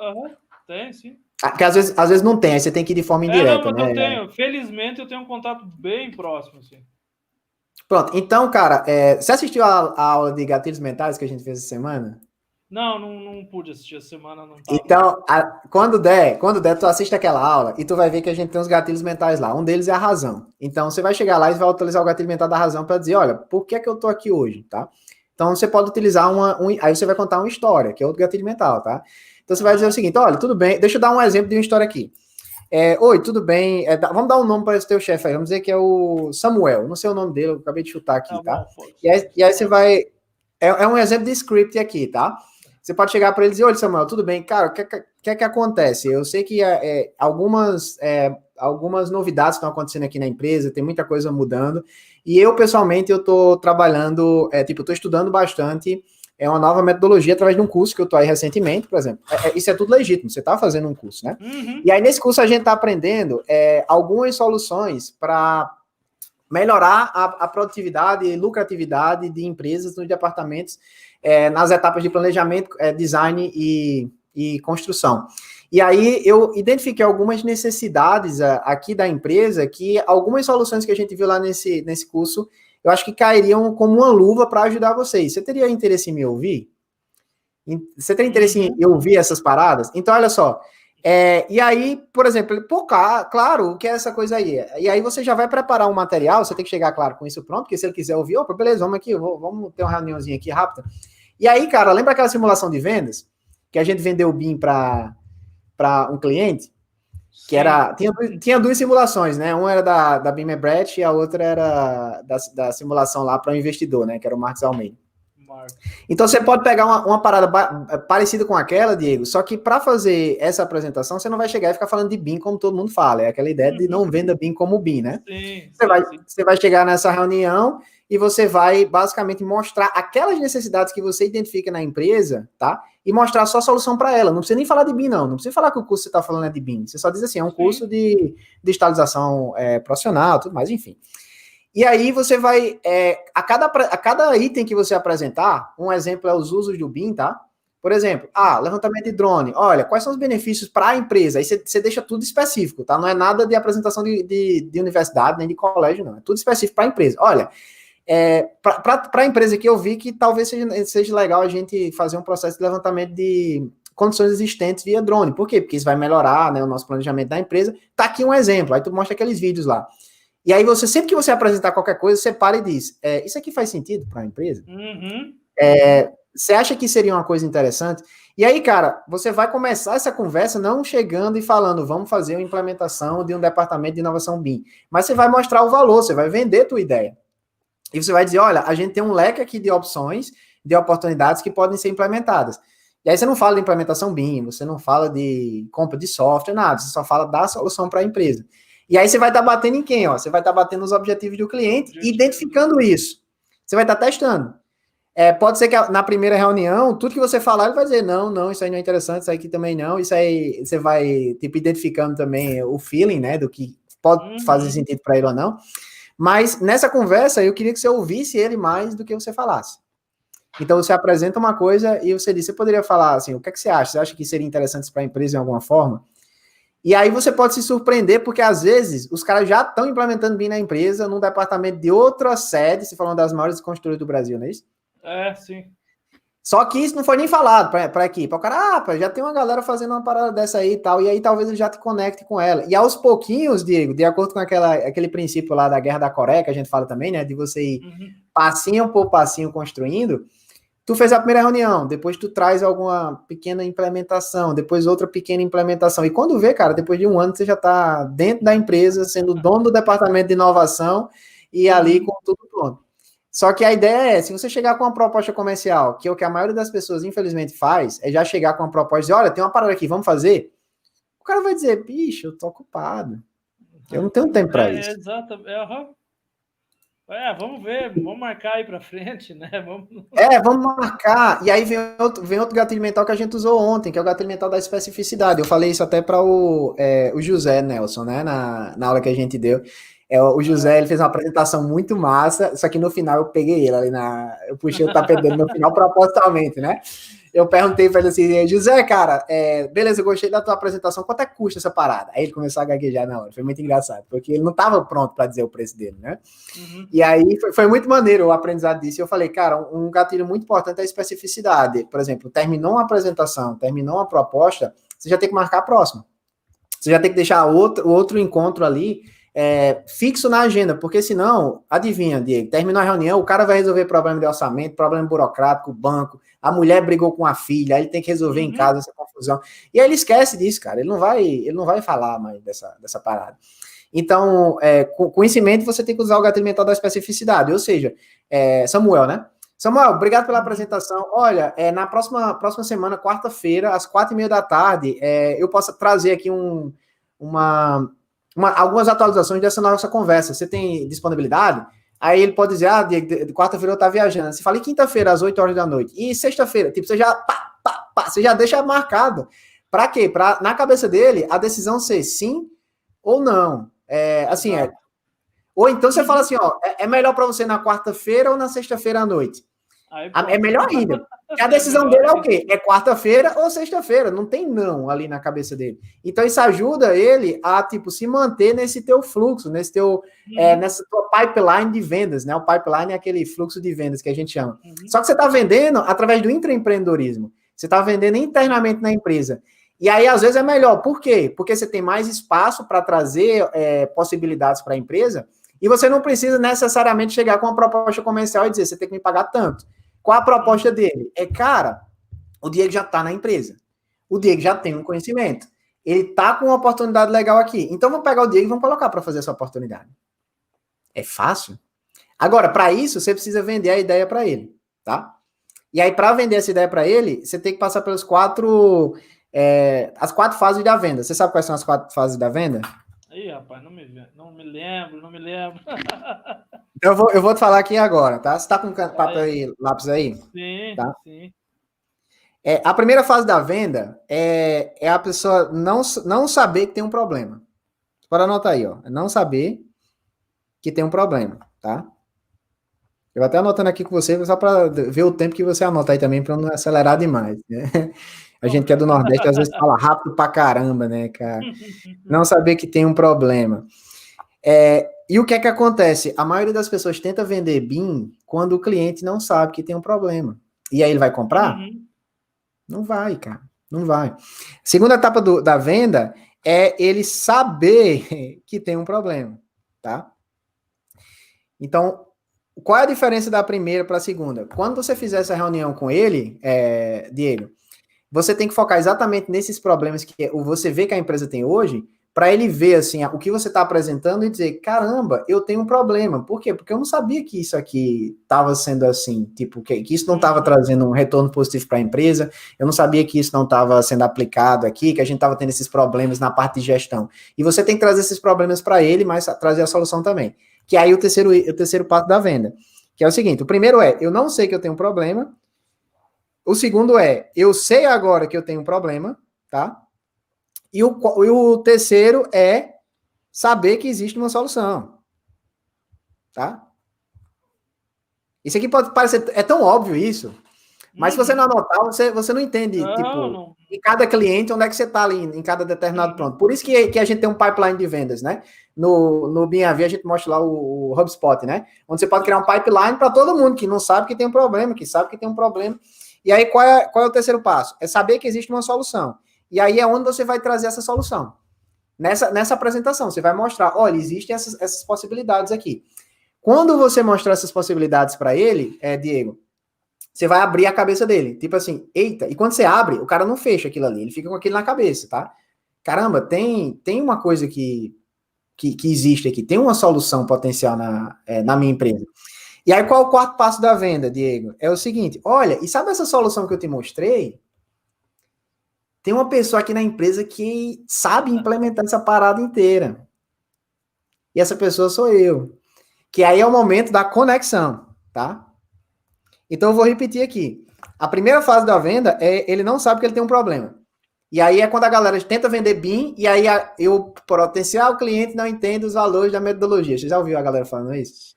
Tem, sim. Porque às vezes não tem, aí você tem que ir de forma indireta, não, mas né? eu tenho, felizmente eu tenho um contato bem próximo, assim. Pronto, então, cara, você assistiu a aula de gatilhos mentais que a gente fez essa semana? Não pude assistir essa semana, não tava. Então, quando der, tu assiste aquela aula e tu vai ver que a gente tem uns gatilhos mentais lá. Um deles é a razão. Então, você vai chegar lá e vai utilizar o gatilho mental da razão para dizer, olha, por que é que eu tô aqui hoje, tá? Então, você pode utilizar aí você vai contar uma história, que é outro gatilho mental, tá? Então, você vai dizer o seguinte, olha, tudo bem, deixa eu dar um exemplo de uma história aqui. Oi, tudo bem? Vamos dar um nome para esse teu chefe aí. Vamos dizer que é o Samuel. Não sei o nome dele, eu acabei de chutar aqui, tá? E aí você vai... É um exemplo de script aqui, tá? Você pode chegar para ele e dizer, oi, Samuel, tudo bem? Cara, o que é que acontece? Eu sei que algumas novidades estão acontecendo aqui na empresa, tem muita coisa mudando, e eu, pessoalmente, eu estou trabalhando, estou estudando bastante uma nova metodologia através de um curso que eu estou aí recentemente, por exemplo. Isso é tudo legítimo, você está fazendo um curso, né? E aí, nesse curso, a gente está aprendendo algumas soluções para melhorar a produtividade e lucratividade de empresas nos departamentos, nas etapas de planejamento, design e construção. E aí eu identifiquei algumas necessidades aqui da empresa, que algumas soluções que a gente viu lá nesse curso, eu acho que cairiam como uma luva para ajudar vocês. Você teria interesse em me ouvir? Você tem interesse em ouvir essas paradas? Então, olha só. E aí, por exemplo, claro, o que é essa coisa aí? E aí você já vai preparar um material, você tem que chegar, claro, com isso pronto, porque se ele quiser ouvir, opa, beleza, vamos aqui, vamos ter uma reuniãozinha aqui rápida. E aí, cara, lembra aquela simulação de vendas? Que a gente vendeu o BIM para um cliente? Que era, tinha duas simulações, né? Uma era da BIM Ebret e a outra era da simulação lá para o investidor, né? Que era o Marcos Almeida. Então você pode pegar uma parada parecida com aquela, Diego, só que para fazer essa apresentação, você não vai chegar e ficar falando de BIM como todo mundo fala. É aquela ideia de não venda BIM como BIM, né? Você vai chegar nessa reunião e você vai basicamente mostrar aquelas necessidades que você identifica na empresa, tá? E mostrar a sua solução para ela. Não precisa nem falar de BIM, não. Não precisa falar que o curso que você está falando é de BIM. Você só diz assim, é um curso de digitalização profissional, tudo mais, enfim. E aí você vai, a cada item que você apresentar, um exemplo é os usos do BIM, tá? Por exemplo, levantamento de drone. Olha, quais são os benefícios para a empresa? Aí você deixa tudo específico, tá? Não é nada de apresentação de universidade, nem de colégio, não. É tudo específico para a empresa. Olha, para a empresa que eu vi que talvez seja legal a gente fazer um processo de levantamento de condições existentes via drone. Por quê? Porque isso vai melhorar, né, o nosso planejamento da empresa. Tá aqui um exemplo. Aí tu mostra aqueles vídeos lá. E aí sempre que você apresentar qualquer coisa, você para e diz, isso aqui faz sentido para a empresa? Você acha que seria uma coisa interessante? E aí, cara, você vai começar essa conversa não chegando e falando, vamos fazer uma implementação de um departamento de inovação BIM. Mas você vai mostrar o valor, você vai vender a tua ideia. E você vai dizer, olha, a gente tem um leque aqui de opções, de oportunidades que podem ser implementadas. E aí você não fala de implementação BIM, você não fala de compra de software, nada, você só fala da solução para a empresa. E aí você vai estar batendo em quem? Você vai estar batendo nos objetivos do cliente, identificando isso. Você vai estar testando. Pode ser que na primeira reunião, tudo que você falar, ele vai dizer, não, isso aí não é interessante, isso aqui também não. Isso aí você vai, tipo, identificando também o feeling, né, do que pode fazer sentido para ele ou não. Mas nessa conversa, eu queria que você ouvisse ele mais do que você falasse. Então você apresenta uma coisa e você diz, você poderia falar assim, o que é que você acha? Você acha que seria interessante para a empresa em alguma forma? E aí você pode se surpreender, porque às vezes os caras já estão implementando BIM na empresa, num departamento de outra sede, se falando das maiores construtoras do Brasil, não é isso? Sim. Só que isso não foi nem falado para a equipe. O cara, já tem uma galera fazendo uma parada dessa aí e tal, e aí talvez ele já te conecte com ela. E aos pouquinhos, Diego, de acordo com aquele princípio lá da Guerra da Coreia, que a gente fala também, né, de você ir passinho por passinho construindo, tu fez a primeira reunião, depois tu traz alguma pequena implementação, depois outra pequena implementação. E quando vê, cara, depois de um ano você já está dentro da empresa, sendo dono do departamento de inovação e ali com tudo pronto. Só que a ideia se você chegar com uma proposta comercial, que é o que a maioria das pessoas, infelizmente, faz, é já chegar com uma proposta e dizer, olha, tem uma parada aqui, vamos fazer? O cara vai dizer, bicho, eu tô ocupado. Eu não tenho tempo para isso. Exatamente. Vamos ver, vamos marcar aí para frente, né? Vamos marcar. E aí vem outro gatilho mental que a gente usou ontem, que é o gatilho mental da especificidade. Eu falei isso até para o José Nelson, né? Na aula que a gente deu. O José, ele fez uma apresentação muito massa, só que no final eu peguei ele ali eu puxei o tapete dele no final propositalmente, né? Eu perguntei para ele assim, José, cara, beleza, eu gostei da tua apresentação, quanto é que custa essa parada? Aí ele começou a gaguejar na hora, foi muito engraçado, porque ele não estava pronto para dizer o preço dele, né? E aí foi muito maneiro o aprendizado disso, e eu falei, cara, um gatilho muito importante é a especificidade. Por exemplo, terminou uma apresentação, terminou uma proposta, você já tem que marcar a próxima. Você já tem que deixar outro encontro ali, fixo na agenda, porque senão, adivinha, Diego, terminou a reunião, o cara vai resolver problema de orçamento, problema burocrático, banco, a mulher brigou com a filha, aí ele tem que resolver em casa essa confusão, e aí ele esquece disso, cara, ele não vai falar mais dessa parada. Então, com isso em mente, você tem que usar o gatilho mental da especificidade, ou seja, Samuel, né? Samuel, obrigado pela apresentação. Olha, na próxima semana, quarta-feira, às 4h30 da tarde, eu posso trazer aqui algumas atualizações dessa nossa conversa. Você tem disponibilidade? Aí ele pode dizer, de quarta-feira eu estou viajando. Você fala, e quinta-feira, às 8h da noite? E sexta-feira? Tipo, você já deixa marcado. Para quê? Para, na cabeça dele, a decisão ser sim ou não. Ou então você fala assim, é melhor para você na quarta-feira ou na sexta-feira à noite? É melhor ainda. A decisão dele é o quê? É quarta-feira ou sexta-feira. Não tem não ali na cabeça dele. Então, isso ajuda ele a, se manter nesse teu fluxo, nessa tua pipeline de vendas, né? O pipeline é aquele fluxo de vendas que a gente chama. Só que você está vendendo através do intraempreendedorismo. Você está vendendo internamente na empresa. E aí, às vezes, é melhor. Por quê? Porque você tem mais espaço para trazer possibilidades para a empresa e você não precisa necessariamente chegar com uma proposta comercial e dizer, você tem que me pagar tanto. Qual a proposta dele? Cara, o Diego já está na empresa. O Diego já tem um conhecimento. Ele está com uma oportunidade legal aqui. Então, vamos pegar o Diego e vamos colocar para fazer essa oportunidade. É fácil? Agora, para isso, você precisa vender a ideia para ele, tá? E aí, para vender essa ideia para ele, você tem que passar pelos as 4 fases da venda. Você sabe quais são as 4 fases da venda? Ih, rapaz, não me lembro. Então, eu vou te falar aqui agora, tá? Você tá com papel e lápis aí? Sim, tá? sim. A primeira fase da venda é a pessoa não saber que tem um problema. Pode anotar aí, ó. Não saber que tem um problema, tá? Eu vou até anotando aqui com você, só para ver o tempo que você anota aí também, para não acelerar demais, né? A gente que é do Nordeste, às vezes fala rápido pra caramba, né, cara? Não saber que tem um problema. E o que é que acontece? A maioria das pessoas tenta vender BIM quando o cliente não sabe que tem um problema. E aí ele vai comprar? Não vai, cara. Não vai. Segunda etapa da venda é ele saber que tem um problema, tá? Então, qual é a diferença da primeira para a segunda? Quando você fizer essa reunião com ele, Diego, você tem que focar exatamente nesses problemas que você vê que a empresa tem hoje, para ele ver assim, o que você está apresentando e dizer, caramba, eu tenho um problema. Por quê? Porque eu não sabia que isso aqui estava sendo assim, tipo, que isso não estava trazendo um retorno positivo para a empresa, eu não sabia que isso não estava sendo aplicado aqui, que a gente estava tendo esses problemas na parte de gestão. E você tem que trazer esses problemas para ele, mas trazer a solução também. Que aí o terceiro passo da venda, que é o seguinte, o primeiro eu não sei que eu tenho um problema, o segundo eu sei agora que eu tenho um problema, tá? E o terceiro é saber que existe uma solução, tá? Isso aqui pode parecer, é tão óbvio isso, mas se você não anotar, você não entende, não. em cada cliente, onde é que você está ali, em cada determinado ponto. Por isso que a gente tem um pipeline de vendas, né? No BIM-AV a gente mostra lá o HubSpot, né? Onde você pode criar um pipeline para todo mundo que não sabe que tem um problema, que sabe que tem um problema. E aí, qual é o terceiro passo? É saber que existe uma solução. E aí é onde você vai trazer essa solução. Nessa apresentação, você vai mostrar, olha, existem essas possibilidades aqui. Quando você mostrar essas possibilidades para ele, Diego, você vai abrir a cabeça dele. Tipo assim, eita, e quando você abre, o cara não fecha aquilo ali, ele fica com aquilo na cabeça, tá? Caramba, tem uma coisa que existe aqui, tem uma solução potencial na minha empresa. E aí, qual é o quarto passo da venda, Diego? É o seguinte, olha, e sabe essa solução que eu te mostrei? Tem uma pessoa aqui na empresa que sabe implementar essa parada inteira. E essa pessoa sou eu. Que aí é o momento da conexão, tá? Então eu vou repetir aqui. A primeira fase da venda ele não sabe que ele tem um problema. E aí é quando a galera tenta vender BIM e aí o potencial cliente não entende os valores da metodologia. Você já ouviu a galera falando isso?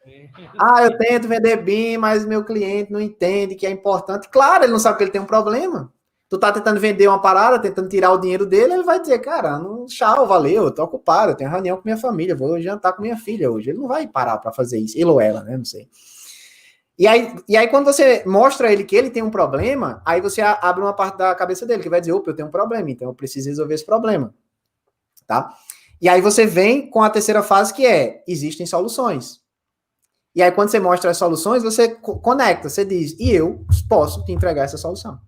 Eu tento vender BIM, mas meu cliente não entende que é importante. Claro, ele não sabe que ele tem um problema. Tu tá tentando vender uma parada, tentando tirar o dinheiro dele, ele vai dizer, cara, não, tchau, valeu, eu tô ocupado, eu tenho reunião com minha família, vou jantar com minha filha hoje. Ele não vai parar para fazer isso, ele ou ela, né, não sei. E aí, quando você mostra a ele que ele tem um problema, aí você abre uma parte da cabeça dele, que vai dizer, opa, eu tenho um problema, então eu preciso resolver esse problema, tá? E aí você vem com a terceira fase, que existem soluções. E aí, quando você mostra as soluções, você conecta, você diz, e eu posso te entregar essa solução.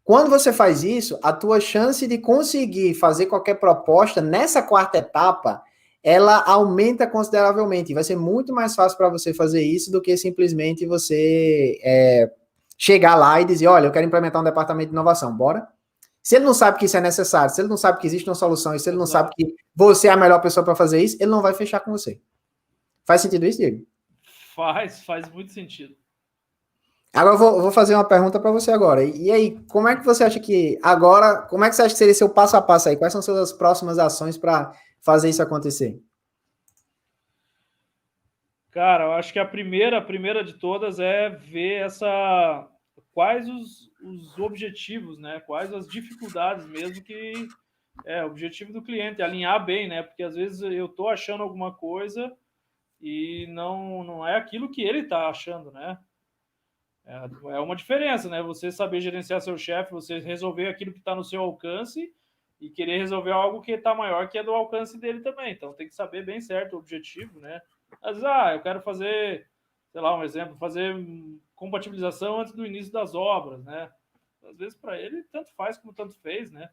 Quando você faz isso, a tua chance de conseguir fazer qualquer proposta nessa quarta etapa, ela aumenta consideravelmente. Vai ser muito mais fácil para você fazer isso do que simplesmente você chegar lá e dizer, olha, eu quero implementar um departamento de inovação, bora? Se ele não sabe que isso é necessário, se ele não sabe que existe uma solução, e se ele não sabe que você é a melhor pessoa para fazer isso, ele não vai fechar com você. Faz sentido isso, Diego? Faz muito sentido. Agora eu vou fazer uma pergunta para você agora. E aí, como é que você acha que agora, como é que você acha que seria seu passo a passo aí? Quais são suas próximas ações para fazer isso acontecer? Cara, eu acho que a primeira de todas é ver quais os objetivos, né? Quais as dificuldades mesmo que o objetivo do cliente, alinhar bem, né? Porque às vezes eu tô achando alguma coisa e não é aquilo que ele está achando, né? É uma diferença, né? Você saber gerenciar seu chefe, você resolver aquilo que está no seu alcance e querer resolver algo que está maior, que é do alcance dele também. Então tem que saber bem certo o objetivo, né? Às vezes, eu quero fazer, sei lá, um exemplo, fazer compatibilização antes do início das obras, né? Às vezes para ele tanto faz como tanto fez, né?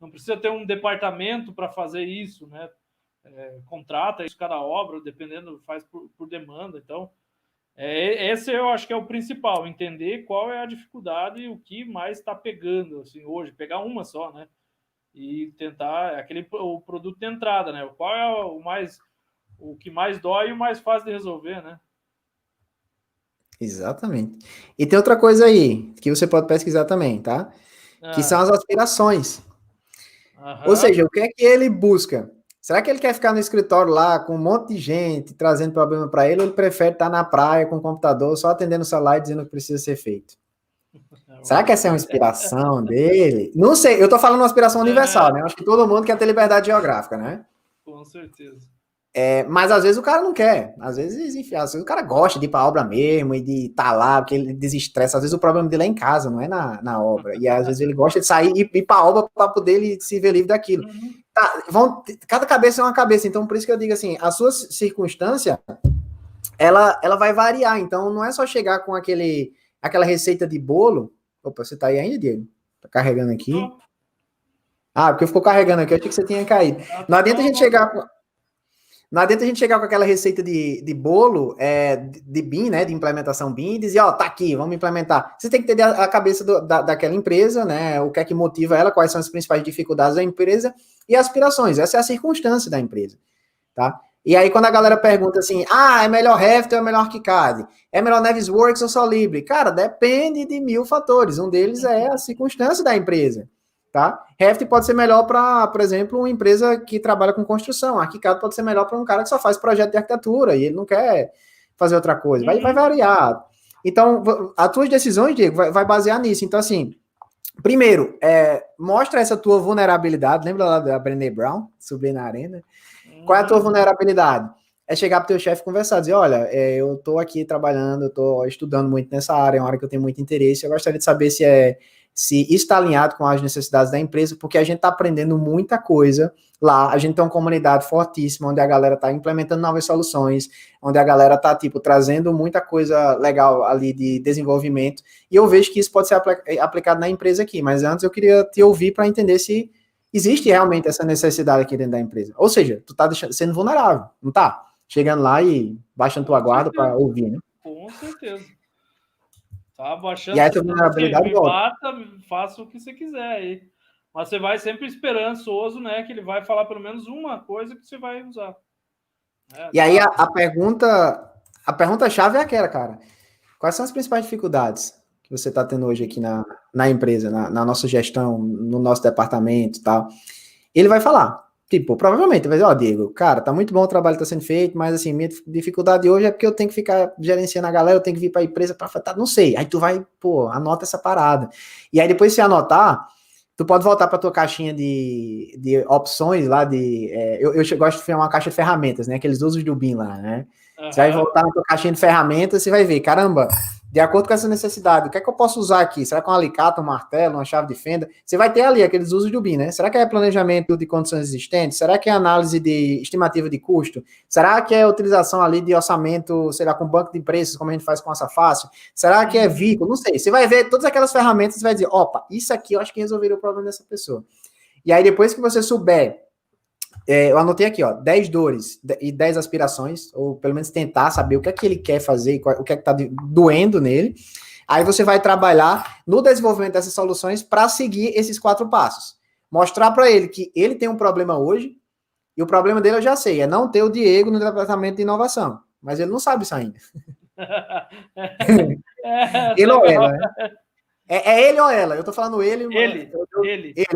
Não precisa ter um departamento para fazer isso, né? Contrata isso cada obra, dependendo, faz por demanda. Então, esse eu acho que é o principal, entender qual é a dificuldade e o que mais está pegando assim, hoje, pegar uma só, né? E tentar o produto de entrada, né? Qual é o que mais dói e o mais fácil de resolver, né? Exatamente. E tem outra coisa aí que você pode pesquisar também, tá? Que são as aspirações. Ou seja, o que é que ele busca? Será que ele quer ficar no escritório lá com um monte de gente trazendo problema para ele, ou ele prefere estar na praia com o computador só atendendo o celular e dizendo o que precisa ser feito? Será que essa é uma inspiração dele? Não sei, eu tô falando uma aspiração universal, né? Eu acho que todo mundo quer ter liberdade geográfica, né? Com certeza. Mas às vezes o cara não quer. Às vezes, enfim, às vezes o cara gosta de ir pra obra mesmo e de estar lá, porque ele desestressa. Às vezes o problema dele é em casa, não é na obra. E às vezes ele gosta de sair e ir pra obra para poder ele se ver livre daquilo. Tá, cada cabeça é uma cabeça, então por isso que eu digo assim, a sua circunstância, ela vai variar. Então não é só chegar com aquela receita de bolo. Opa, você tá aí ainda, Diego? Tá carregando aqui? Porque ficou carregando aqui, eu achei que você tinha caído. Não adianta a gente chegar com aquela receita de bolo, de BIM, né, de implementação BIM, e dizer, tá aqui, vamos implementar. Você tem que ter a cabeça daquela empresa, né, o que é que motiva ela, quais são as principais dificuldades da empresa e aspirações. Essa é a circunstância da empresa, tá? E aí, quando a galera pergunta assim, é melhor Revit ou é melhor ArchiCAD? É melhor Navisworks ou Solibri? Cara, depende de 1000 fatores. Um deles é a circunstância da empresa. Tá? Revit pode ser melhor para, por exemplo, uma empresa que trabalha com construção. ArchiCAD pode ser melhor para um cara que só faz projeto de arquitetura e ele não quer fazer outra coisa. Vai variar. Então, as tuas decisões, Diego, vai basear nisso. Então, assim, primeiro, mostra essa tua vulnerabilidade. Lembra lá da Brené Brown, subir na arena? Qual é a tua vulnerabilidade? É chegar para o teu chefe e conversar, dizer, olha, eu estou aqui trabalhando, eu estou estudando muito nessa área, é uma área que eu tenho muito interesse, eu gostaria de saber se isso está alinhado com as necessidades da empresa, porque a gente está aprendendo muita coisa lá, a gente tem uma comunidade fortíssima, onde a galera está implementando novas soluções, onde a galera está, trazendo muita coisa legal ali de desenvolvimento, e eu vejo que isso pode ser aplicado na empresa aqui, mas antes eu queria te ouvir para entender se existe realmente essa necessidade aqui dentro da empresa. Ou seja, tu tá sendo vulnerável, não tá? Chegando lá e baixando tua guarda para ouvir, né? Com certeza. Tá baixando. E essa vulnerabilidade bata, faça o que você quiser aí. Mas você vai sempre esperançoso, né? Que ele vai falar pelo menos uma coisa que você vai usar. E aí a pergunta-chave é aquela, cara. Quais são as principais dificuldades que você está tendo hoje aqui na empresa, na nossa gestão, no nosso departamento e tal? Ele vai falar. Provavelmente, vai dizer, Diego, cara, tá muito bom o trabalho que tá sendo feito, mas assim, minha dificuldade hoje é porque eu tenho que ficar gerenciando a galera, eu tenho que vir pra empresa pra não sei. Aí tu vai, anota essa parada. E aí depois se anotar, tu pode voltar pra tua caixinha de opções lá eu gosto de ter uma caixa de ferramentas, né? Aqueles usos do BIM lá, né? Você vai voltar na tua caixinha de ferramentas, você vai ver, caramba, de acordo com essa necessidade, o que é que eu posso usar aqui? Será que é um alicate, um martelo, uma chave de fenda? Você vai ter ali aqueles usos do BIM, né? Será que é planejamento de condições existentes? Será que é análise de estimativa de custo? Será que é utilização ali de orçamento, sei lá, com banco de preços, como a gente faz com essa fácil? Será que é vínculo? Não sei. Você vai ver todas aquelas ferramentas e vai dizer, opa, isso aqui eu acho que resolveria o problema dessa pessoa. E aí, depois que você souber, eu anotei aqui, 10 dores e 10 aspirações, ou pelo menos tentar saber o que é que ele quer fazer, o que é que está doendo nele. Aí você vai trabalhar no desenvolvimento dessas soluções para seguir esses 4 passos. Mostrar para ele que ele tem um problema hoje, e o problema dele eu já sei, é não ter o Diego no departamento de inovação. Mas ele não sabe isso ainda. Ele ou ela, né? É ele ou ela? Eu tô falando ele. Ele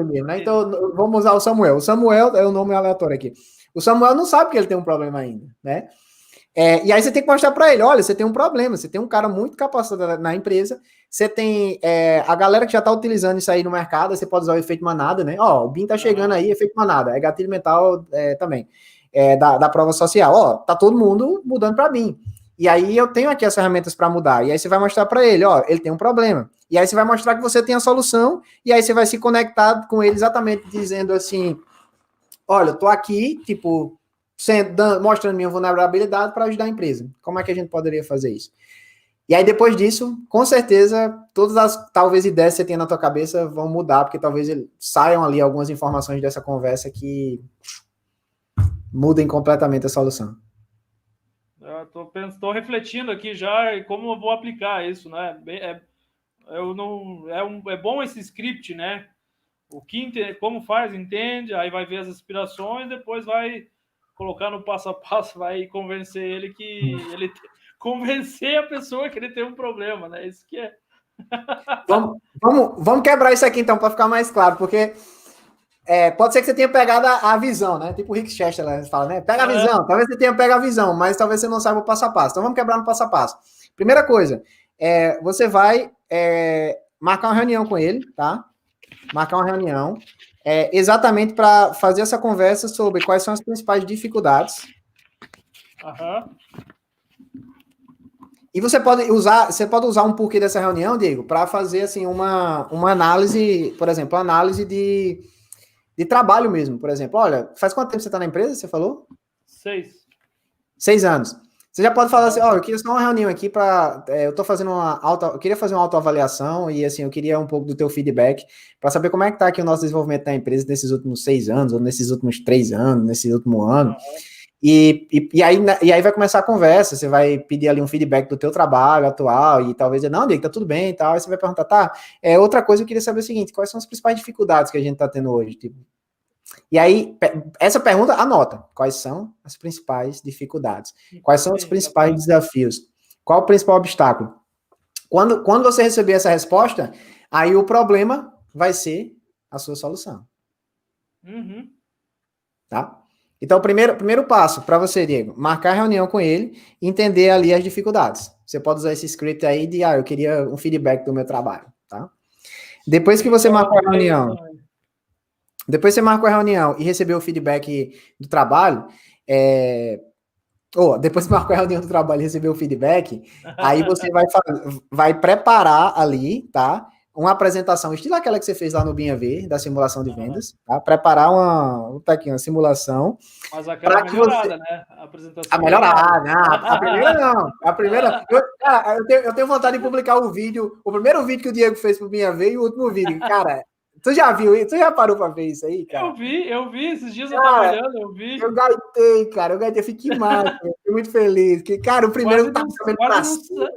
mesmo, né? Então, vamos usar o Samuel. O Samuel é o nome aleatório aqui. O Samuel não sabe que ele tem um problema ainda, né? E aí você tem que mostrar para ele, olha, você tem um problema, você tem um cara muito capacitado na empresa, você tem a galera que já tá utilizando isso aí no mercado, você pode usar o efeito manada, né? O BIM tá chegando aí, efeito manada, é gatilho mental também, da prova social. Tá todo mundo mudando para BIM. E aí eu tenho aqui as ferramentas para mudar. E aí você vai mostrar para ele, ó, ele tem um problema. E aí você vai mostrar que você tem a solução, e aí você vai se conectar com ele exatamente dizendo assim, olha, eu tô aqui, tipo, mostrando minha vulnerabilidade para ajudar a empresa. Como é que a gente poderia fazer isso? E aí, depois disso, com certeza, todas as, talvez, ideias que você tenha na tua cabeça vão mudar, porque talvez saiam ali algumas informações dessa conversa que mudem completamente a solução. Estou refletindo aqui já em como eu vou aplicar isso, né? É bom esse script, né? Como faz, entende, aí vai ver as inspirações, depois vai colocar no passo a passo, vai convencer ele que convencer a pessoa que ele tem um problema, né? Isso que é. Vamos quebrar isso aqui então para ficar mais claro, porque pode ser que você tenha pegado a visão, né? Tipo o Rick Chester, a gente fala, né? Pega a visão, talvez você tenha pegado a visão, mas talvez você não saiba o passo a passo. Então vamos quebrar no passo a passo. Primeira coisa, você vai marcar uma reunião com ele, tá? Marcar uma reunião, exatamente para fazer essa conversa sobre quais são as principais dificuldades. E você pode usar um porquê dessa reunião, Diego, para fazer assim uma análise, por exemplo, análise de trabalho mesmo, por exemplo. Olha, faz quanto tempo você está na empresa, você falou? 6 anos. Você já pode falar assim, eu queria só uma reunião aqui para... eu tô fazendo eu queria fazer uma autoavaliação e, assim, eu queria um pouco do teu feedback para saber como é que tá aqui o nosso desenvolvimento da empresa nesses últimos 6 anos, ou nesses últimos 3 anos, nesse último ano. E aí vai começar a conversa, você vai pedir ali um feedback do teu trabalho atual e talvez, não, Diego, tá tudo bem e tal. Aí você vai perguntar, tá, outra coisa eu queria saber o seguinte, quais são as principais dificuldades que a gente tá tendo hoje? Tipo, e aí, essa pergunta, anota. Quais são as principais dificuldades? Quais são os principais desafios? Qual o principal obstáculo? Quando você receber essa resposta, aí o problema vai ser a sua solução. Tá? Então, o primeiro passo para você, Diego, marcar reunião com ele e entender ali as dificuldades. Você pode usar esse script aí de, eu queria um feedback do meu trabalho, tá? Depois que você marcou a reunião... Depois você marcou a reunião e recebeu o feedback do trabalho, depois você marcou a reunião do trabalho e recebeu o feedback, aí você vai preparar ali, tá? Uma apresentação, estilo aquela que você fez lá no Binha V, da simulação de vendas, tá? Preparar uma simulação. Mas aquela melhorada, né? A apresentação. A melhorada, a primeira não. A primeira... Eu tenho vontade de publicar o primeiro vídeo que o Diego fez pro Binha V e o último vídeo. Cara... Tu já viu isso? Tu já parou pra ver isso aí, cara? Eu vi. Esses dias eu tava olhando, eu vi. Eu gaitei, cara. Eu fiquei massa. Fiquei muito feliz. Que, cara, o primeiro eu tava sabendo pra cima.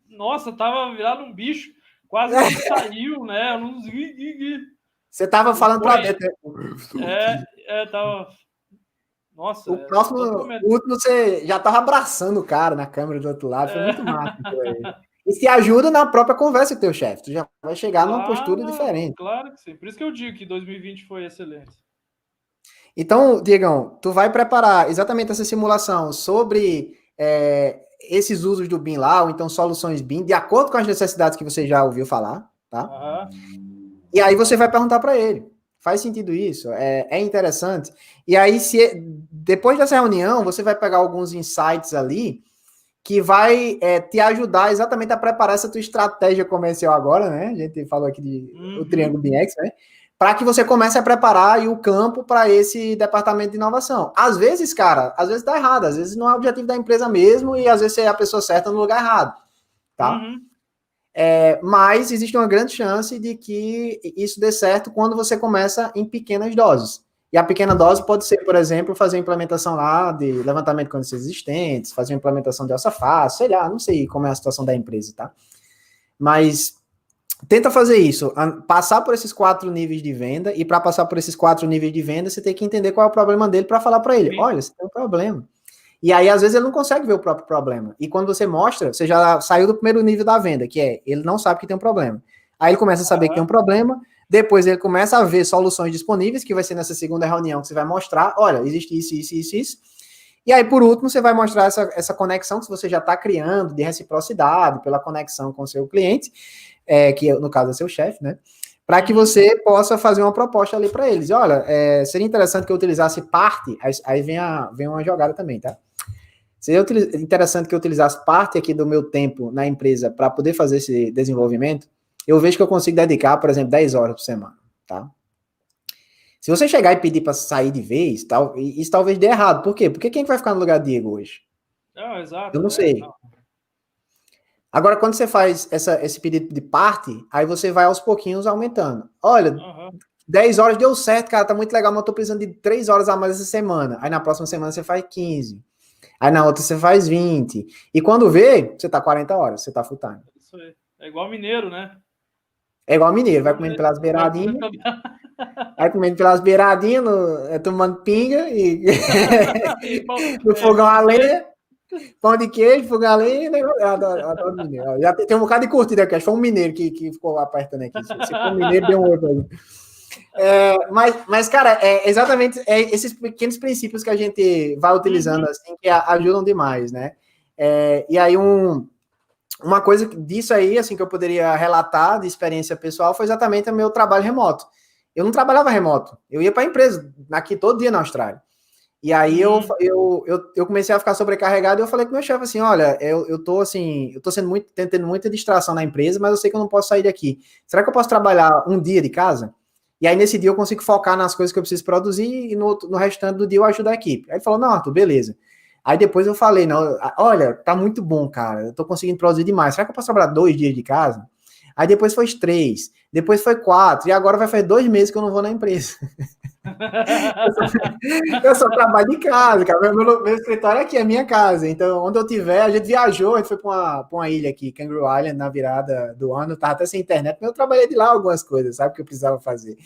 Nossa, tava virado um bicho. Quase não saiu, né? Eu não... Você tava falando pra dentro. Tava... Nossa. O último você já tava abraçando o cara na câmera do outro lado. Foi muito massa. E se ajuda na própria conversa com o teu chefe. Tu já vai chegar numa postura diferente. Claro que sim. Por isso que eu digo que 2020 foi excelente. Então, Diegão, tu vai preparar exatamente essa simulação sobre esses usos do BIM lá, ou então soluções BIM, de acordo com as necessidades que você já ouviu falar, tá? E aí você vai perguntar para ele. Faz sentido isso? É interessante? E aí, depois dessa reunião, você vai pegar alguns insights ali que vai te ajudar exatamente a preparar essa tua estratégia comercial agora, né? A gente falou aqui do Triângulo BIMX, né? Para que você comece a preparar aí o campo para esse departamento de inovação. Às vezes, cara, dá errado, às vezes não é o objetivo da empresa mesmo e às vezes você é a pessoa certa no lugar errado, tá? Mas existe uma grande chance de que isso dê certo quando você começa em pequenas doses. E a pequena dose pode ser, por exemplo, fazer a implementação lá de levantamento de condições existentes, fazer uma implementação de alça fácil, sei lá, não sei como é a situação da empresa, tá? Mas tenta fazer isso, passar por esses 4 níveis de venda, e para passar por esses 4 níveis de venda, você tem que entender qual é o problema dele para falar para ele, olha, você tem um problema. E aí, às vezes, ele não consegue ver o próprio problema. E quando você mostra, você já saiu do primeiro nível da venda, que é, ele não sabe que tem um problema. Aí ele começa a saber que tem um problema, depois ele começa a ver soluções disponíveis, que vai ser nessa segunda reunião que você vai mostrar, olha, existe isso. E aí, por último, você vai mostrar essa conexão que você já está criando, de reciprocidade, pela conexão com o seu cliente, que no caso é seu chefe, né? Para que você possa fazer uma proposta ali para eles. Olha, seria interessante que eu utilizasse parte, aí vem uma jogada também, tá? Seria interessante que eu utilizasse parte aqui do meu tempo na empresa para poder fazer esse desenvolvimento. Eu vejo que eu consigo dedicar, por exemplo, 10 horas por semana, tá? Se você chegar e pedir para sair de vez, isso talvez dê errado. Por quê? Porque quem vai ficar no lugar do Diego hoje? Não, exato. Eu não sei. Não. Agora, quando você faz esse pedido de parte, aí você vai aos pouquinhos aumentando. Olha, 10 horas deu certo, cara, tá muito legal, mas eu tô precisando de 3 horas a mais essa semana. Aí na próxima semana você faz 15. Aí na outra você faz 20. E quando vê, você tá 40 horas, você tá full time. Isso aí. É igual mineiro, né? É igual mineiro, vai comendo pelas beiradinhas. Vai comendo pelas beiradinhas, tomando pinga e no fogão a lenha. Pão de queijo, fogão a lenha. Eu adoro mineiro. Já tem um bocado de curtida aqui. Acho que foi um mineiro que ficou apertando aqui. Se for um mineiro, deu um outro aí. Mas, cara, exatamente esses pequenos princípios que a gente vai utilizando, assim, que ajudam demais, né? E aí, uma coisa disso aí, assim, que eu poderia relatar de experiência pessoal foi exatamente o meu trabalho remoto. Eu não trabalhava remoto, eu ia para a empresa, aqui todo dia na Austrália. E aí eu comecei a ficar sobrecarregado e eu falei com o meu chefe assim, olha, eu tô tendo muita distração na empresa, mas eu sei que eu não posso sair daqui. Será que eu posso trabalhar um dia de casa? E aí nesse dia eu consigo focar nas coisas que eu preciso produzir e no restante do dia eu ajudo a equipe. Aí ele falou, não, Arthur, beleza. Aí depois eu falei, não, olha, tá muito bom, cara, eu tô conseguindo produzir demais. Será que eu posso trabalhar 2 dias de casa? Aí depois foi 3, depois foi 4, e agora vai fazer 2 meses que eu não vou na empresa. Eu só trabalho de casa, cara. Meu escritório é aqui, é minha casa. Então, onde eu tiver, a gente viajou, a gente foi para uma ilha aqui, Kangaroo Island, na virada do ano. Tava até sem internet, mas eu trabalhei de lá algumas coisas, sabe, que eu precisava fazer.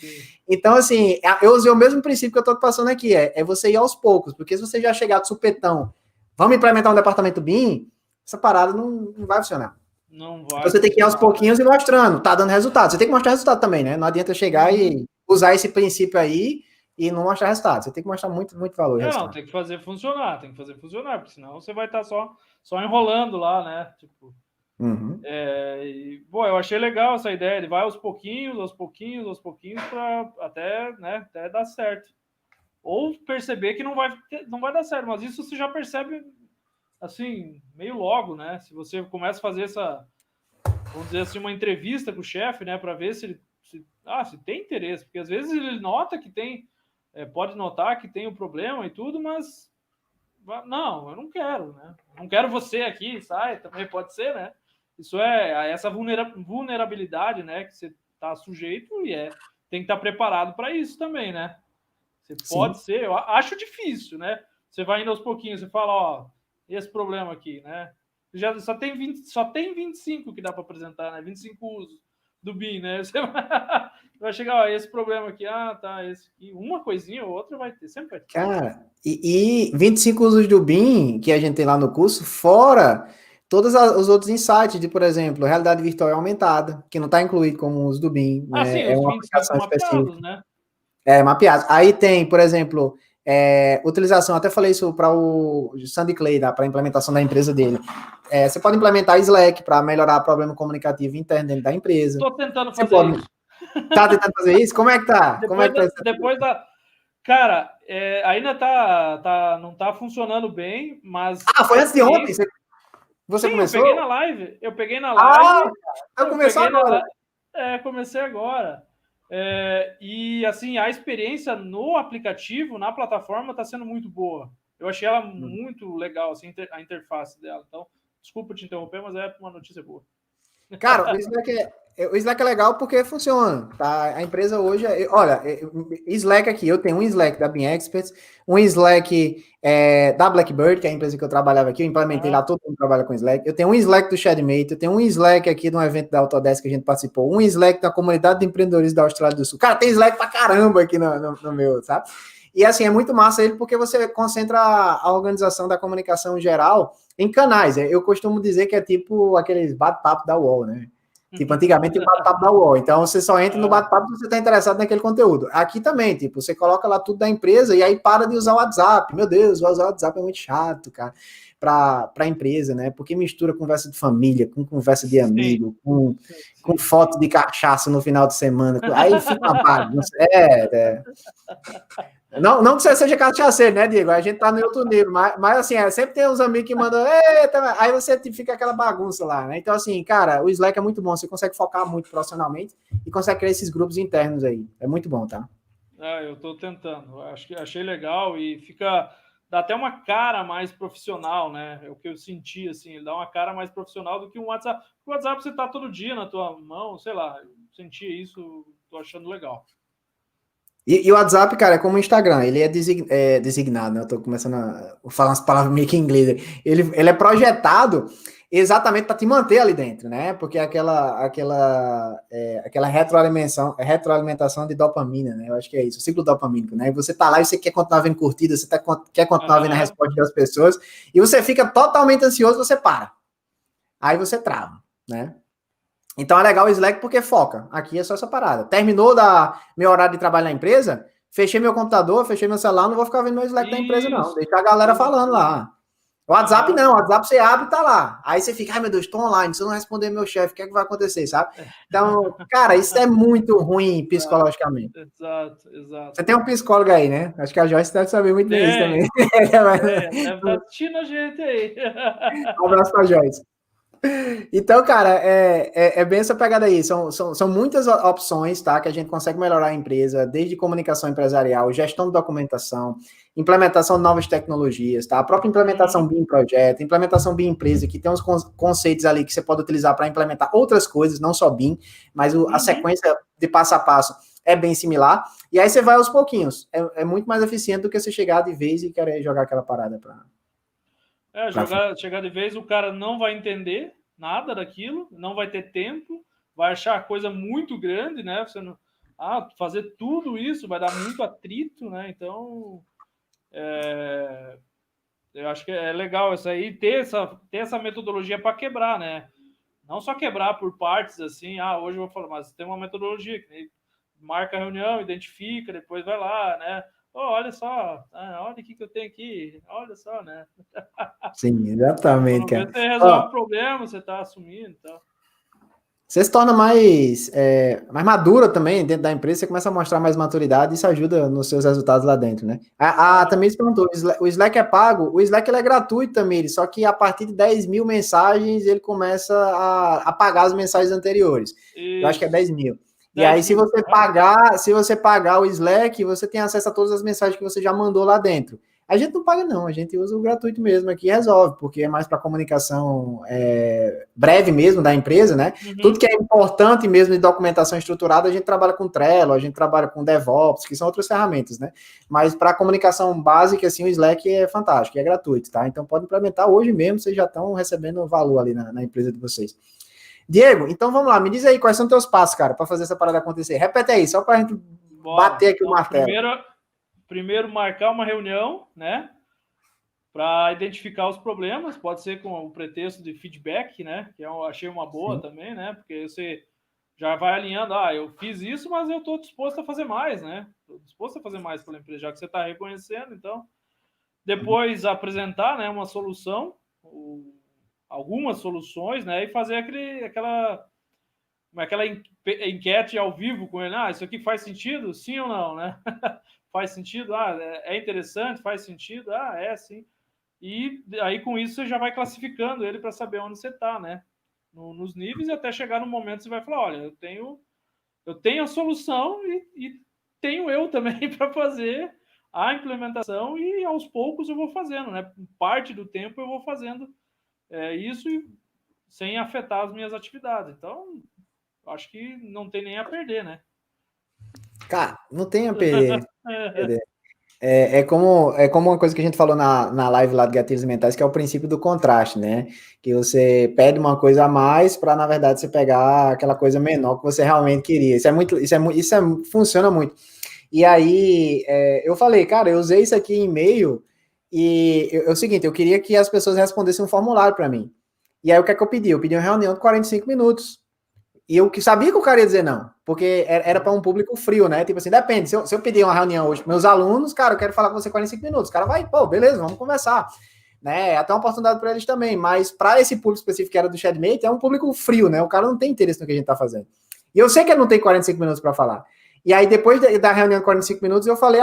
Então, assim, eu usei o mesmo princípio que eu tô passando aqui, é você ir aos poucos, porque se você já chegar de supetão, vamos implementar um departamento BIM, essa parada não vai funcionar. Não vai. Você tem que ir aos pouquinhos e mostrando, tá dando resultado. Você tem que mostrar resultado também, né? Não adianta chegar e usar esse princípio aí e não mostrar resultado. Você tem que mostrar muito valor. Não, tem que fazer funcionar, porque senão você vai estar só enrolando lá, né? Tipo. Bom, eu achei legal essa ideia. Ele vai aos pouquinhos, para até dar certo. Ou perceber que não vai dar certo, mas isso você já percebe assim, meio logo, né? Se você começa a fazer vamos dizer assim, uma entrevista com o chefe, né, para ver se tem interesse, porque às vezes ele nota que tem, pode notar que tem um problema e tudo, mas não, eu não quero, né? Não quero você aqui, sai, também pode ser, né? Isso é essa vulnerabilidade, né, que você está sujeito e tem que estar preparado para isso também, né? Você pode ser, eu acho difícil, né? Você vai indo aos pouquinhos, você fala, ó, esse problema aqui, né? Só tem 25 que dá para apresentar, né? 25 usos do BIM, né? Você vai chegar, ó, esse problema aqui, esse aqui. Uma coisinha ou outra vai ter, sempre vai ter. Cara, e 25 usos do BIM que a gente tem lá no curso, fora todos os outros insights de, por exemplo, realidade virtual aumentada, que não está incluído como uso do BIM, né? Sim, é os uma 25 aplicação mapeados, específica. né? Mapeado. Aí tem, por exemplo, utilização, até falei isso para o Sandy Clay, para a implementação da empresa dele. Você pode implementar Slack para melhorar o problema comunicativo interno dentro da empresa. Estou tentando fazer isso. Tá tentando fazer isso? Como é que tá? Depois da... Cara, ainda não tá funcionando bem, mas... foi antes de ontem? Você começou? Eu peguei na live. Eu comecei agora. Comecei agora. E assim, a experiência no aplicativo, na plataforma, está sendo muito boa. Eu achei ela muito legal, assim, a interface dela. Então, desculpa te interromper, mas é uma notícia boa. Cara, o Slack é legal porque funciona, tá? A empresa hoje, olha, Slack aqui, eu tenho um Slack da BIM Experts, um Slack da Blackbird, que é a empresa que eu trabalhava aqui, eu implementei lá, todo mundo trabalha com Slack. Eu tenho um Slack do Shadmate, eu tenho um Slack aqui de um evento da Autodesk que a gente participou, um Slack da comunidade de empreendedores da Austrália do Sul. Cara, tem Slack pra caramba aqui no meu, sabe? E assim, é muito massa ele porque você concentra a organização da comunicação geral em canais. Eu costumo dizer que é tipo aqueles bate-papo da UOL, né? Tipo, antigamente o bate-papo da UOL. Então, você só entra no bate-papo se você está interessado naquele conteúdo. Aqui também, tipo, você coloca lá tudo da empresa e aí para de usar o WhatsApp. Meu Deus, usar o WhatsApp é muito chato, cara, para a empresa, né? Porque mistura conversa de família com conversa de amigo, com foto de cachaça no final de semana. Aí fica uma bagunça. Não que você seja cachaceiro, né, Diego? A gente tá no outro nível, mas assim, sempre tem uns amigos que mandam, eita, aí você fica aquela bagunça lá, né? Então, assim, cara, o Slack é muito bom, você consegue focar muito profissionalmente e consegue criar esses grupos internos aí. É muito bom, tá? Eu tô tentando, achei legal e dá até uma cara mais profissional, né? É o que eu senti, assim, ele dá uma cara mais profissional do que um WhatsApp. O WhatsApp você tá todo dia na tua mão, sei lá, eu senti isso, tô achando legal. E o WhatsApp, cara, é como o Instagram, ele é designado, né? Eu tô começando a falar umas palavras meio que em inglês. Ele é projetado exatamente para te manter ali dentro, né? Porque aquela retroalimentação de dopamina, né? Eu acho que é isso, o ciclo dopamínico, né? Você tá lá e você quer continuar vendo curtida, quer continuar vendo a resposta das pessoas, e você fica totalmente ansioso, você para. Aí você trava, né? Então é legal o Slack porque foca. Aqui é só essa parada. Terminou meu horário de trabalho na empresa, fechei meu computador, fechei meu celular, não vou ficar vendo meu Slack da empresa, não. Deixa a galera falando lá. O WhatsApp não, o WhatsApp você abre e tá lá. Aí você fica, ai meu Deus, estou online, se eu não responder meu chefe, o que é que vai acontecer, sabe? Então, cara, isso é muito ruim psicologicamente. Exato. Você tem um psicólogo aí, né? Acho que a Joyce deve saber muito bem isso também. Deve estar assistindo a gente aí. Um abraço pra Joyce. Então, cara, é bem essa pegada aí. São muitas opções, tá? Que a gente consegue melhorar a empresa, desde comunicação empresarial, gestão de documentação, implementação de novas tecnologias, tá? A própria implementação BIM projeto, implementação BIM empresa, que tem uns conceitos ali que você pode utilizar para implementar outras coisas, não só BIM, mas a sequência de passo a passo é bem similar. E aí você vai aos pouquinhos. É muito mais eficiente do que você chegar de vez e querer jogar aquela parada para. Chegar de vez, o cara não vai entender nada daquilo, não vai ter tempo, vai achar a coisa muito grande, né? Você não, fazer tudo isso vai dar muito atrito, né? Então, eu acho que é legal isso aí, ter essa metodologia para quebrar, né? Não só quebrar por partes, assim, hoje eu vou falar, mas tem uma metodologia que marca a reunião, identifica, depois vai lá, né? Olha só, olha o que eu tenho aqui, olha só, né? Sim, exatamente, cara. Você resolve o problema, você está assumindo e tal. Você se torna mais madura também dentro da empresa, você começa a mostrar mais maturidade e isso ajuda nos seus resultados lá dentro, né? Também se perguntou, o Slack é pago? O Slack ele é gratuito também, só que a partir de 10 mil mensagens ele começa a pagar as mensagens anteriores. Isso. Eu acho que é 10 mil. E aí, se você pagar o Slack, você tem acesso a todas as mensagens que você já mandou lá dentro. A gente não paga, não, a gente usa o gratuito mesmo aqui e resolve, porque é mais para comunicação breve mesmo da empresa, né? Tudo que é importante mesmo de documentação estruturada, a gente trabalha com Trello, a gente trabalha com DevOps, que são outras ferramentas, né? Mas para comunicação básica, assim, o Slack é fantástico, é gratuito, tá? Então pode implementar hoje mesmo, vocês já estão recebendo valor ali na empresa de vocês. Diego, então vamos lá, me diz aí quais são teus passos, cara, para fazer essa parada acontecer. Repete aí, só para a gente bater aqui o martelo. Primeiro marcar uma reunião, né, para identificar os problemas, pode ser com o pretexto de feedback, né, que eu achei uma boa também, né, porque você já vai alinhando, eu fiz isso, mas eu estou disposto a fazer mais, né, estou disposto a fazer mais pela empresa, já que você está reconhecendo, então, depois apresentar, né, uma solução, algumas soluções, né, e fazer aquela enquete ao vivo com ele, isso aqui faz sentido? Sim ou não, né? Faz sentido? É interessante? Faz sentido? Sim. E aí, com isso, você já vai classificando ele para saber onde você está, né? Nos níveis, e até chegar no momento você vai falar, olha, eu tenho a solução e tenho eu também para fazer a implementação e aos poucos eu vou fazendo, né? Parte do tempo eu vou fazendo isso sem afetar as minhas atividades. Então, acho que não tem nem a perder, né? Cara, não tem a perder. É como uma coisa que a gente falou na live lá de Gatilhos Mentais, que é o princípio do contraste, né? Que você pede uma coisa a mais para, na verdade, você pegar aquela coisa menor que você realmente queria. Funciona muito. E aí, eu falei, cara, eu usei isso aqui em e-mail e é o seguinte, eu queria que as pessoas respondessem um formulário para mim. E aí, o que é que eu pedi? Eu pedi uma reunião de 45 minutos. E eu que sabia que o cara ia dizer não, porque era para um público frio, né? Tipo assim, depende. Se eu pedir uma reunião hoje para meus alunos, cara, eu quero falar com você 45 minutos. O cara vai, pô, beleza, vamos conversar. Né? É até uma oportunidade para eles também, mas para esse público específico que era do Chatmate, é um público frio, né? O cara não tem interesse no que a gente tá fazendo. E eu sei que ele não tem 45 minutos para falar. E aí, depois da reunião de 45 minutos, eu falei,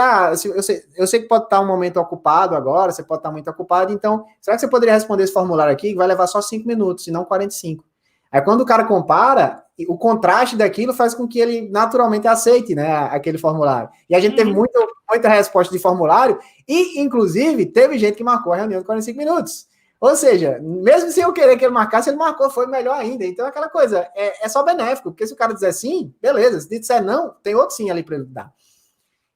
eu sei que pode estar um momento ocupado agora, você pode estar muito ocupado, então, será que você poderia responder esse formulário aqui, que vai levar só 5 minutos, e não 45? Aí, quando o cara compara, o contraste daquilo faz com que ele naturalmente aceite, né, aquele formulário. E a gente teve muita resposta de formulário, e, inclusive, teve gente que marcou a reunião de 45 minutos. Ou seja, mesmo sem eu querer que ele marcasse, ele marcou, foi melhor ainda. Então, aquela coisa, é só benéfico, porque se o cara dizer sim, beleza. Se disser não, tem outro sim ali para ele dar.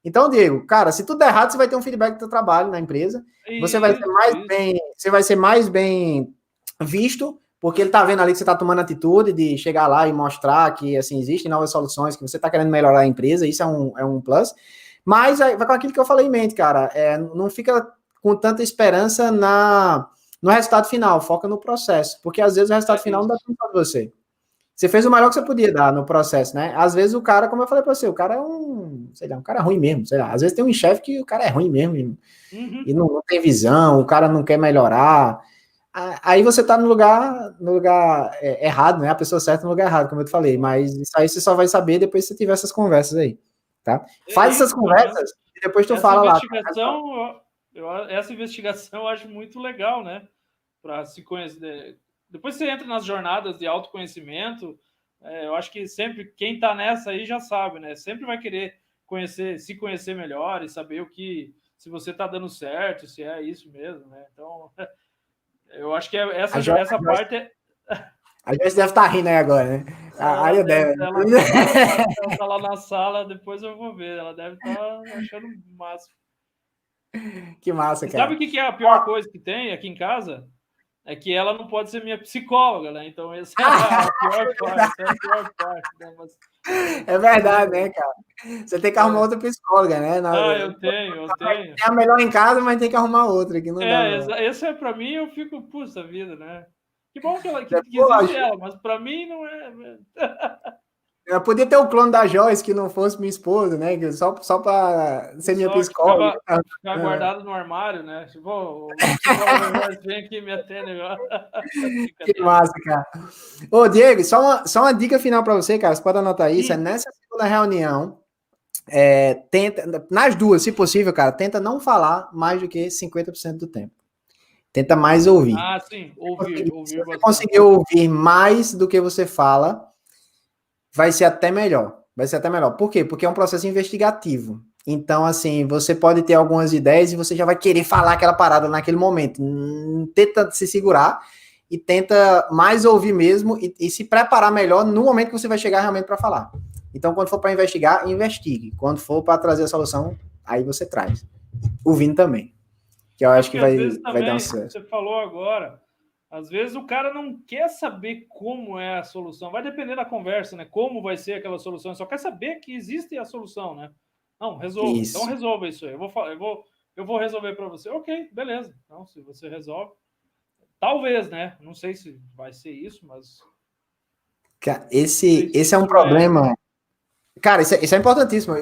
Então, Diego, cara, se tudo der errado, você vai ter um feedback do seu trabalho na empresa. Você vai ser mais bem visto, porque ele tá vendo ali que você tá tomando atitude de chegar lá e mostrar que, assim, existem novas soluções, que você tá querendo melhorar a empresa, isso é um plus. Mas vai com aquilo que eu falei em mente, cara. Não fica com tanta esperança no resultado final, foca no processo, porque às vezes o resultado final não dá tempo para você. Você fez o melhor que você podia dar no processo, né? Às vezes o cara, como eu falei para você, o cara é um cara ruim mesmo, sei lá. Às vezes tem um chefe que o cara é ruim mesmo e não tem visão, o cara não quer melhorar. Aí você tá no lugar errado, né? A pessoa certa no lugar errado, como eu te falei. Mas isso aí você só vai saber depois que você tiver essas conversas aí, tá? Faz essas conversas e depois tu fala lá. Essa investigação eu acho muito legal, né? Para se conhecer. Depois você entra nas jornadas de autoconhecimento, eu acho que sempre quem está nessa aí já sabe, né? Sempre vai querer se conhecer melhor e saber se você está dando certo, se é isso mesmo, né? Então, eu acho que essa parte. A gente deve estar rindo aí agora, né? Aí eu deve. Ela está lá na sala, depois eu vou ver. Ela deve estar achando o máximo. Que massa, cara. Sabe o que é a pior coisa que tem aqui em casa? É que ela não pode ser minha psicóloga, né? Então, essa é a pior parte. Né? É verdade, né, cara? Você tem que arrumar outra psicóloga, né? Eu tenho. É a melhor em casa, mas tem que arrumar outra, que não dá. Esse é pra mim, eu fico, puxa vida, né? Que bom que existe ela, mas pra mim não é. Eu podia ter o clone da Joyce que não fosse minha esposa, né? Só para ser minha psicóloga. Ficar guardado no armário, né? Tipo, vem aqui me atender agora. Que massa, cara. Ô, Diego, só uma dica final para você, cara. Você pode anotar isso. Nessa segunda reunião, tenta, nas duas, se possível, cara, tenta não falar mais do que 50% do tempo. Tenta mais ouvir. Ah, sim, ouvir. Se você conseguir ouvir mais do que você fala, vai ser até melhor. Por quê? Porque é um processo investigativo. Então, assim, você pode ter algumas ideias e você já vai querer falar aquela parada naquele momento. Tenta se segurar e tenta mais ouvir mesmo e se preparar melhor no momento que você vai chegar realmente para falar. Então, quando for para investigar, investigue. Quando for para trazer a solução, aí você traz. Ouvindo também. Que eu acho que vai dar um sucesso. Você falou agora, às vezes o cara não quer saber como é a solução. Vai depender da conversa, né? Como vai ser aquela solução. Só quer saber que existe a solução, né? Não, resolva. Isso. Então resolva isso aí. Eu vou resolver para você. Ok, beleza. Então, se você resolve, talvez, né? Não sei se vai ser isso, mas... Esse é um problema... Cara, isso é importantíssimo.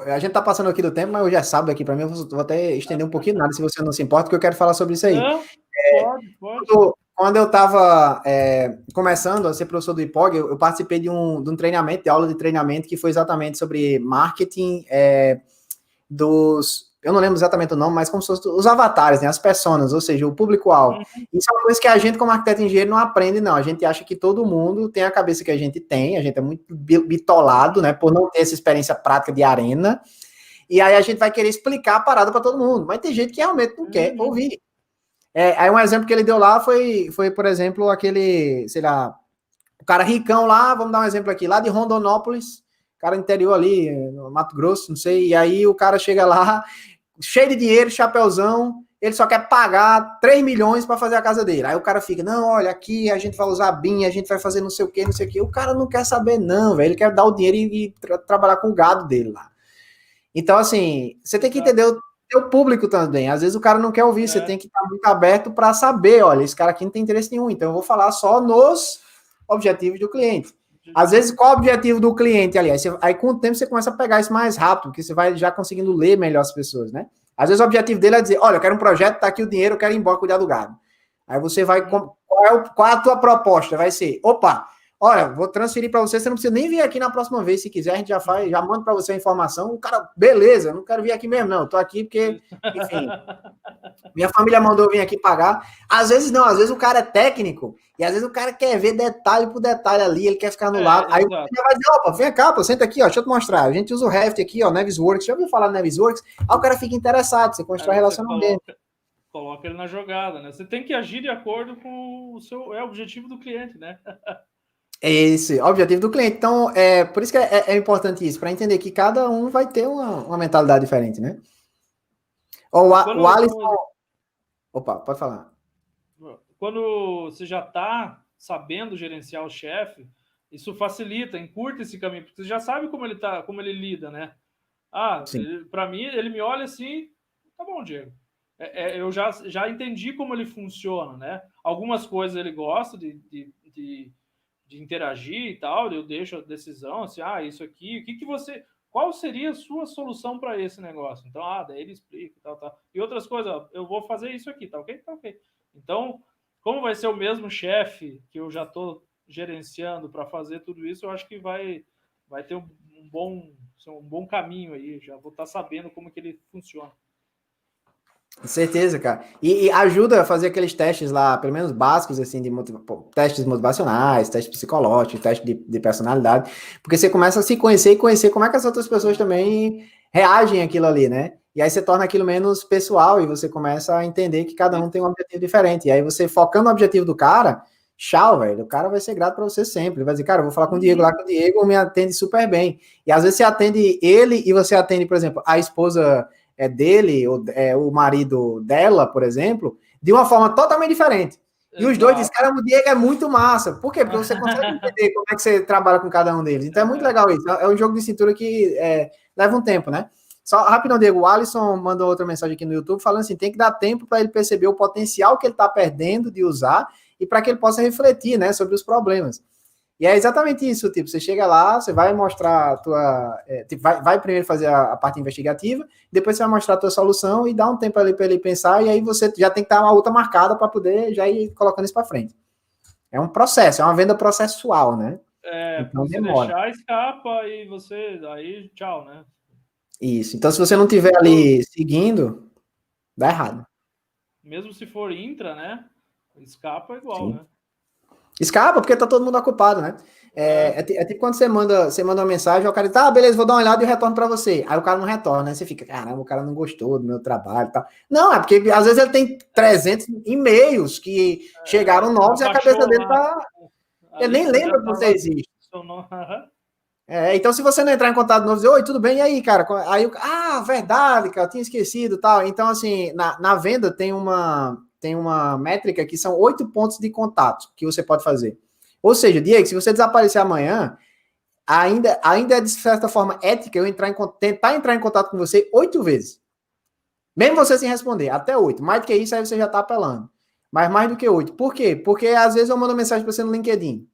A gente tá passando aqui do tempo, mas eu já sábado aqui para mim, eu vou até estender um pouquinho nada, se você não se importa, porque eu quero falar sobre isso aí. Não, pode. Quando eu estava começando a ser professor do IPOG, eu participei de um treinamento, de aula de treinamento, que foi exatamente sobre marketing eu não lembro exatamente o nome, mas como se fossem os avatares, né, as personas, ou seja, o público-alvo. Isso é uma coisa que a gente, como arquiteto e engenheiro, não aprende, não. A gente acha que todo mundo tem a cabeça que a gente é muito bitolado, né, por não ter essa experiência prática de arena, e aí a gente vai querer explicar a parada para todo mundo, mas tem gente que realmente não quer ouvir. Aí um exemplo que ele deu lá foi, por exemplo, aquele, sei lá, o cara ricão lá, vamos dar um exemplo aqui, lá de Rondonópolis, cara interior ali, no Mato Grosso, não sei, e aí o cara chega lá, cheio de dinheiro, chapeuzão, ele só quer pagar 3 milhões para fazer a casa dele. Aí o cara fica, não, olha, aqui a gente vai usar BIM, a gente vai fazer não sei o que. O cara não quer saber não, velho, ele quer dar o dinheiro e trabalhar com o gado dele lá. Então, assim, você tem que entender o teu público também. Às vezes o cara não quer ouvir, você tem que estar muito aberto para saber, olha, esse cara aqui não tem interesse nenhum, então eu vou falar só nos objetivos do cliente. Às vezes, qual o objetivo do cliente ali? Aí, com o tempo, você começa a pegar isso mais rápido, porque você vai já conseguindo ler melhor as pessoas, né? Às vezes, o objetivo dele é dizer, olha, eu quero um projeto, tá aqui o dinheiro, eu quero ir embora cuidar do gado. Aí você vai, qual é a tua proposta? Vai ser, opa, olha, vou transferir para você não precisa nem vir aqui na próxima vez, se quiser, a gente já manda para você a informação. O cara, beleza, não quero vir aqui mesmo, não, eu tô aqui porque, enfim, minha família mandou vir aqui pagar. Às vezes não, às vezes o cara é técnico, e às vezes o cara quer ver detalhe por detalhe ali, ele quer ficar no lado. Aí o cara vai dizer, opa, vem cá, pô, senta aqui, ó, deixa eu te mostrar. A gente usa o Revit aqui, ó, Navisworks, já ouviu falar do Navisworks? Aí o cara fica interessado, você constrói relacionamento. Coloca ele na jogada, né? Você tem que agir de acordo com o seu objetivo do cliente, né? É esse objetivo do cliente. Então, por isso que é importante isso, para entender que cada um vai ter uma mentalidade diferente, né? O Alisson... Opa, pode falar. Quando você já está sabendo gerenciar o chefe, isso facilita, encurta esse caminho, porque você já sabe como ele lida, né? Para mim, ele me olha assim, tá bom, Diego. Eu já entendi como ele funciona, né? Algumas coisas ele gosta de interagir e tal, eu deixo a decisão, assim, isso aqui, qual seria a sua solução para esse negócio? Então, daí ele explica, tal. E outras coisas, eu vou fazer isso aqui, tá ok? Tá ok. Então, como vai ser o mesmo chefe que eu já estou gerenciando para fazer tudo isso, eu acho que vai ter um bom caminho aí, já vou estar sabendo como que ele funciona. Com certeza, cara. E ajuda a fazer aqueles testes lá, pelo menos básicos, assim, testes motivacionais, testes psicológicos, teste de personalidade, porque você começa a se conhecer e conhecer como é que as outras pessoas também reagem àquilo ali, né? E aí você torna aquilo menos pessoal e você começa a entender que cada um tem um objetivo diferente. E aí você focando no objetivo do cara, tchau, velho, o cara vai ser grato para você sempre. Ele vai dizer, cara, eu vou falar com o Diego lá, que o Diego me atende super bem. E às vezes você atende ele e você atende, por exemplo, a esposa dele, ou o marido dela, por exemplo, de uma forma totalmente diferente. E os dois dizem, cara, o Diego é muito massa. Por quê? Porque você consegue entender como é que você trabalha com cada um deles. Então é muito legal isso. É um jogo de cintura que leva um tempo, né? Só rapidão, Diego, o Alisson mandou outra mensagem aqui no YouTube falando assim, tem que dar tempo para ele perceber o potencial que ele está perdendo de usar e para que ele possa refletir, né, sobre os problemas. E é exatamente isso, tipo, você chega lá, você vai mostrar a tua... vai primeiro fazer a parte investigativa, depois você vai mostrar a tua solução e dá um tempo ali para ele pensar, e aí você já tem que estar uma outra marcada para poder já ir colocando isso para frente. É um processo, é uma venda processual, né? Então, se deixar, escapa e você... Aí, tchau, né? Isso. Então, se você não estiver ali seguindo, dá errado. Mesmo se for intra, né? Escapa igual, né? Escapa, porque tá todo mundo ocupado, né? É tipo quando você manda uma mensagem, o cara diz, beleza, vou dar uma olhada e retorno para você. Aí o cara não retorna, né? Você fica, caramba, o cara não gostou do meu trabalho e tal. Não, é porque às vezes ele tem 300 e-mails que chegaram novos e a cabeça dele tá... Ele nem lembra que você existe. Então, se você não entrar em contato de novo, dizer, oi, tudo bem? E aí, cara? Aí, verdade, cara, eu tinha esquecido e tal. Então, assim, na venda tem uma métrica que são 8 pontos de contato que você pode fazer. Ou seja, Diego, se você desaparecer amanhã, ainda é de certa forma ética eu tentar entrar em contato com você 8 vezes. Mesmo você sem responder, até 8. Mais do que isso, aí você já tá apelando. Mas mais do que 8. Por quê? Porque às vezes eu mando mensagem para você no LinkedIn.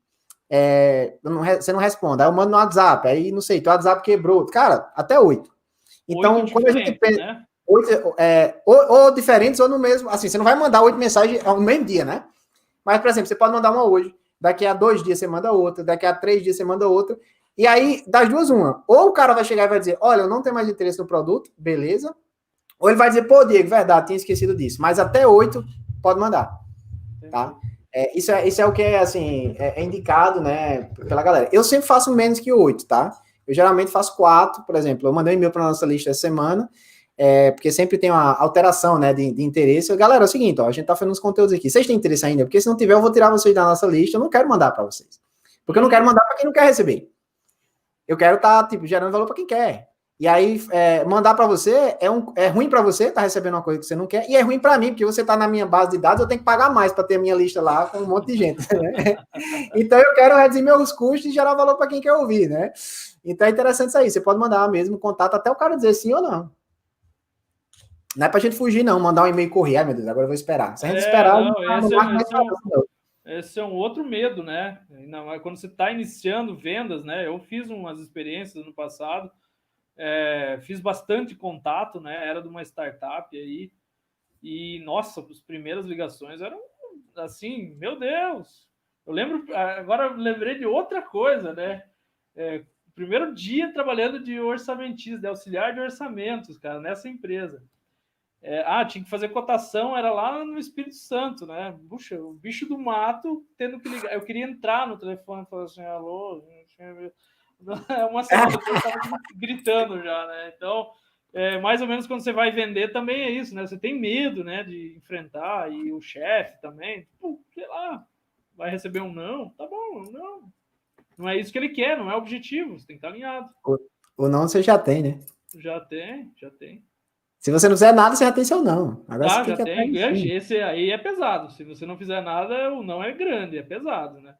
Você não responde. Aí eu mando no WhatsApp. Aí, não sei, teu WhatsApp quebrou. Cara, até 8. Então, quando a gente pensa... Né? Ou diferentes ou no mesmo... Assim, você não vai mandar 8 mensagens ao mesmo dia, né? Mas, por exemplo, você pode mandar uma hoje. Daqui a 2 dias você manda outra. Daqui a 3 dias você manda outra. E aí, das duas, uma. Ou o cara vai chegar e vai dizer, olha, eu não tenho mais interesse no produto. Beleza. Ou ele vai dizer, pô, Diego, verdade, tinha esquecido disso. Mas até 8, pode mandar. Tá? Isso é o que assim, é indicado, né, pela galera. Eu sempre faço menos que 8, tá? Eu geralmente faço 4, por exemplo. Eu mandei um e-mail para nossa lista essa semana, porque sempre tem uma alteração, né, de interesse. Galera, é o seguinte, ó, a gente tá fazendo uns conteúdos aqui. Vocês têm interesse ainda? Porque se não tiver, eu vou tirar vocês da nossa lista. Eu não quero mandar para vocês. Porque eu não quero mandar para quem não quer receber. Eu quero estar, gerando valor para quem quer. E aí, mandar para você é ruim para você, tá recebendo uma coisa que você não quer, e é ruim para mim, porque você tá na minha base de dados, eu tenho que pagar mais para ter a minha lista lá com um monte de gente. Né? Então, eu quero reduzir meus custos e gerar valor para quem quer ouvir, né? Então, é interessante isso aí. Você pode mandar mesmo contato até o cara dizer sim ou não. Não é pra gente fugir, não. Mandar um e-mail e correr. Ai, meu Deus, agora eu vou esperar. Se a gente esperar... esse é um outro medo, né? Quando você está iniciando vendas, né? Eu fiz umas experiências no passado, fiz bastante contato, né? Era de uma startup aí, e, nossa, as primeiras ligações eram assim, meu Deus! Eu lembro, agora eu lembrei de outra coisa, né? Primeiro dia trabalhando de orçamentista, de auxiliar de orçamentos, cara, nessa empresa. Tinha que fazer cotação, era lá no Espírito Santo, né? Puxa, o bicho do mato tendo que ligar. Eu queria entrar no telefone e falar assim, alô, uma semana depois eu estava gritando já, né? Então, mais ou menos quando você vai vender também é isso, né? Você tem medo, né, de enfrentar, e o chefe também, sei lá, vai receber um não, tá bom, não. Não é isso que ele quer, não é o objetivo, você tem que estar alinhado. O não você já tem, né? Já tem. Se você não fizer nada, você já tem seu não. Agora você tem já que tem. Esse aí é pesado. Se você não fizer nada, o não é grande, é pesado, né?